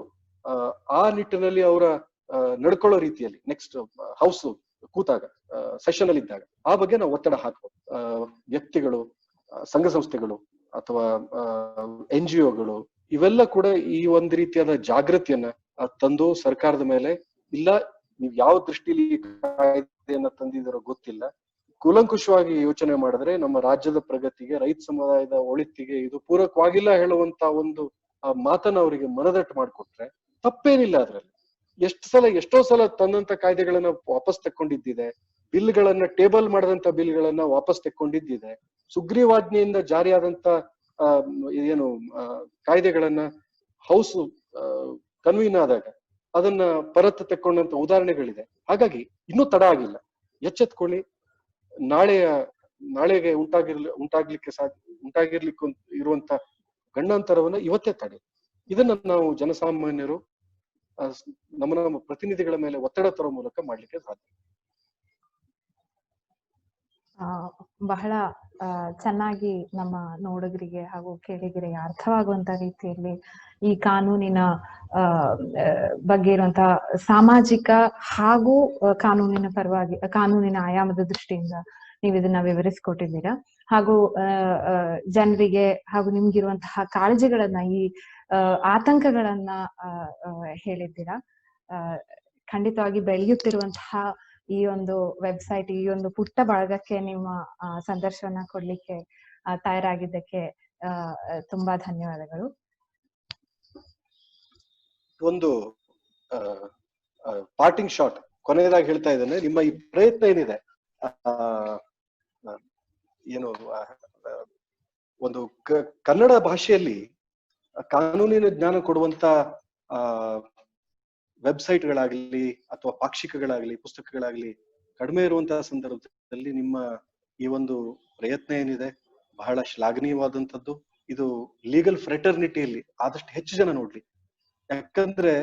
ಆ ನಿಟ್ಟಿನಲ್ಲಿ ಅವರ ನಡ್ಕೊಳ್ಳೋ ರೀತಿಯಲ್ಲಿ ನೆಕ್ಸ್ಟ್ ಹೌಸ್ ಕೂತಾಗ, ಸೆಷನ್ ಅಲ್ಲಿ ಇದ್ದಾಗ ಆ ಬಗ್ಗೆ ನಾವು ಒತ್ತಡ ಹಾಕ್ಬೋದು. ವ್ಯಕ್ತಿಗಳು, ಸಂಘ ಸಂಸ್ಥೆಗಳು ಅಥವಾ NGOಗಳು ಇವೆಲ್ಲ ಕೂಡ ಈ ಒಂದು ರೀತಿಯಾದ ಜಾಗೃತಿಯನ್ನ ತಂದು ಸರ್ಕಾರದ ಮೇಲೆ, ಇಲ್ಲ ನೀವ್ ಯಾವ ದೃಷ್ಟಿಲಿ ಕಾಯ್ದೆಯನ್ನ ತಂದಿದಾರೋ ಗೊತ್ತಿಲ್ಲ, ಕೂಲಂಕುಷವಾಗಿ ಯೋಚನೆ ಮಾಡಿದ್ರೆ ನಮ್ಮ ರಾಜ್ಯದ ಪ್ರಗತಿಗೆ, ರೈತ ಸಮುದಾಯದ ಒಳಿತಿಗೆ ಇದು ಪೂರಕವಾಗಿಲ್ಲ ಹೇಳುವಂತ ಒಂದು ಮಾತನ್ನ ಅವರಿಗೆ ಮನದಟ್ಟು ಮಾಡಿಕೊಟ್ರೆ ತಪ್ಪೇನಿಲ್ಲ. ಅದ್ರಲ್ಲಿ ಎಷ್ಟೋ ಸಲ ತಂದಂತ ಕಾಯ್ದೆಗಳನ್ನ ವಾಪಸ್ ತಕ್ಕೊಂಡಿದ್ದಿದೆ, ಬಿಲ್ಗಳನ್ನ ಟೇಬಲ್ ಮಾಡದಂತ ಬಿಲ್ಗಳನ್ನ ವಾಪಸ್ ತೆಕ್ಕೊಂಡಿದ್ದಿದೆ, ಸುಗ್ರೀವಾಜ್ಞೆಯಿಂದ ಜಾರಿಯಾದಂತ ಏನು ಕಾಯ್ದೆಗಳನ್ನ ಹೌಸ್ ಕನ್ವೀನ್ ಆದಾಗ ಅದನ್ನ ಪರತ್ತು ತೆಕ್ಕೊಂಡಂತ ಉದಾಹರಣೆಗಳಿದೆ. ಹಾಗಾಗಿ ಇನ್ನೂ ತಡ ಆಗಿಲ್ಲ, ಎಚ್ಚೆತ್ಕೊಳ್ಳಿ. ನಾಳೆಗೆ ಉಂಟಾಗಿರ್ಲಿಕ್ಕೆ ಇರುವಂತ ಗಂಡಾಂತರವನ್ನ ಇವತ್ತೇ ತಡೆ. ಇದನ್ನ ನಾವು ಜನಸಾಮಾನ್ಯರು ನಮ್ಮ ಪ್ರತಿನಿಧಿಗಳ ಮೇಲೆ ಒತ್ತಡ ತರೋ ಮೂಲಕ ಮಾಡ್ಲಿಕ್ಕೆ ಸಾಧ್ಯ. ಬಹಳ ಚೆನ್ನಾಗಿ ನಮ್ಮ ನೋಡುಗರಿಗೆ ಹಾಗೂ ಕೇಳಿಗರಿಗೆ ಅರ್ಥವಾಗುವಂತ ರೀತಿಯಲ್ಲಿ ಈ ಕಾನೂನಿನ ಬಗ್ಗೆ ಇರುವಂತಹ ಸಾಮಾಜಿಕ ಹಾಗೂ ಕಾನೂನಿನ ಪರವಾಗಿ, ಕಾನೂನಿನ ಆಯಾಮದ ದೃಷ್ಟಿಯಿಂದ ನೀವು ಇದನ್ನ ವಿವರಿಸಿಕೊಟ್ಟಿದ್ದೀರಾ. ಹಾಗೂ ಜನರಿಗೆ ಹಾಗೂ ನಿಮ್ಗಿರುವಂತಹ ಕಾಳಜಿಗಳನ್ನ, ಈ ಆತಂಕಗಳನ್ನ ಹೇಳಿದ್ದೀರಾ. ಖಂಡಿತವಾಗಿ ಬೆಳೆಯುತ್ತಿರುವಂತಹ ಈ ಒಂದು ವೆಬ್ಸೈಟ್, ಈ ಒಂದು ಪುಟ್ಟ ಬಳಗಕ್ಕೆ ನಿಮ್ಮ ಸಂದರ್ಶನ ಕೊಡ್ಲಿಕ್ಕೆ ತಯಾರಾಗಿದ್ದಕ್ಕೆ ತುಂಬಾ ಧನ್ಯವಾದಗಳು. ಒಂದು ಪಾರ್ಟಿಂಗ್ ಶಾಟ್ ಕೊನೆಯದಾಗಿ ಹೇಳ್ತಾ ಇದ್ದೇನೆ, ನಿಮ್ಮ ಈ ಪ್ರಯತ್ನ ಏನಿದೆ, ಏನು ಒಂದು ಕನ್ನಡ ಭಾಷೆಯಲ್ಲಿ ಕಾನೂನಿನ ಜ್ಞಾನ ಕೊಡುವಂತ ವೆಬ್ಸೈಟ್ಗಳಾಗ್ಲಿ ಅಥವಾ ಪಾಕ್ಷಿಕಗಳಾಗ್ಲಿ ಪುಸ್ತಕಗಳಾಗ್ಲಿ ಕಡಿಮೆ ಇರುವಂತಹ ಸಂದರ್ಭದಲ್ಲಿ ನಿಮ್ಮ ಈ ಒಂದು ಪ್ರಯತ್ನ ಏನಿದೆ ಬಹಳ ಶ್ಲಾಘನೀಯವಾದಂಥದ್ದು. ಇದು ಲೀಗಲ್ ಫ್ರೆಟರ್ನಿಟಿಯಲ್ಲಿ ಆದಷ್ಟು ಹೆಚ್ಚು ಜನ ನೋಡ್ಲಿ. ಯಾಕಂದ್ರೆ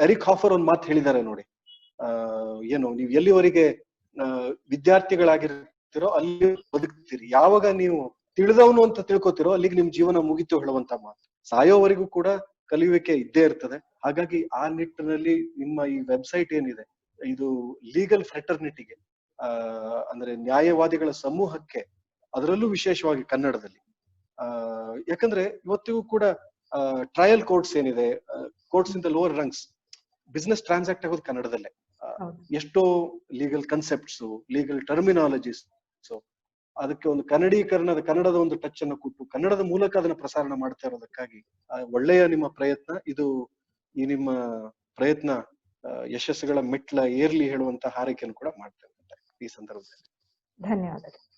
ಎರಿಕ್ ಹಾಫರ್ ಒಂದ್ ಮಾತು ಹೇಳಿದ್ದಾರೆ ನೋಡಿ, ಏನು ನೀವು ಎಲ್ಲಿವರೆಗೆ ವಿದ್ಯಾರ್ಥಿಗಳಾಗಿರ್ತೀರೋ ಅಲ್ಲಿ ಬದುಕ್ತೀರಿ, ಯಾವಾಗ ನೀವು ತಿಳಿದವನು ಅಂತ ತಿಳ್ಕೊತಿರೋ ಅಲ್ಲಿಗೆ ನಿಮ್ ಜೀವನ ಮುಗಿತು ಹೇಳುವಂತ ಮಾತು. ಸಾಯೋವರೆಗೂ ಕೂಡ ಕಲಿಯುವಿಕೆ ಇದ್ದೇ ಇರ್ತದೆ. ಹಾಗಾಗಿ ಆ ನಿಟ್ಟಿನಲ್ಲಿ ನಿಮ್ಮ ಈ ವೆಬ್ಸೈಟ್ ಏನಿದೆ ಇದು ಲೀಗಲ್ ಫ್ರೆಟರ್ನಿಟಿಗೆ, ಅಂದ್ರೆ ನ್ಯಾಯವಾದಿಗಳ ಸಮೂಹಕ್ಕೆ, ಅದರಲ್ಲೂ ವಿಶೇಷವಾಗಿ ಕನ್ನಡದಲ್ಲಿ, ಯಾಕಂದ್ರೆ ಇವತ್ತಿಗೂ ಕೂಡ ಟ್ರಯಲ್ ಕೋರ್ಟ್ಸ್ ಏನಿದೆ, courts in the lower rungs, business transact ಆಗೋದು ಕನ್ನಡದಲ್ಲೇ. ಎಷ್ಟೋ ಲೀಗಲ್ ಕನ್ಸೆಪ್ಟ್ಸ್, ಲೀಗಲ್ ಟರ್ಮಿನಾಲಜೀಸ್, ಅದಕ್ಕೆ ಒಂದು ಕನ್ನಡದ ಒಂದು ಟಚ್ ಅನ್ನು ಕೊಟ್ಟು ಕನ್ನಡದ ಮೂಲಕ ಅದನ್ನ ಪ್ರಸಾರ ಮಾಡ್ತಾ ಇರೋದಕ್ಕಾಗಿ ಒಳ್ಳೆಯ ನಿಮ್ಮ ಪ್ರಯತ್ನ. ಇದು ಈ ನಿಮ್ಮ ಪ್ರಯತ್ನ ಯಶಸ್ಸುಗಳ ಮೆಟ್ಲ ಏರ್ಲಿ ಹೇಳುವಂತ ಹಾರೈಕೆಯನ್ನು ಕೂಡ ಮಾಡ್ತೇನೆ ಈ ಸಂದರ್ಭದಲ್ಲಿ. ಧನ್ಯವಾದಗಳು.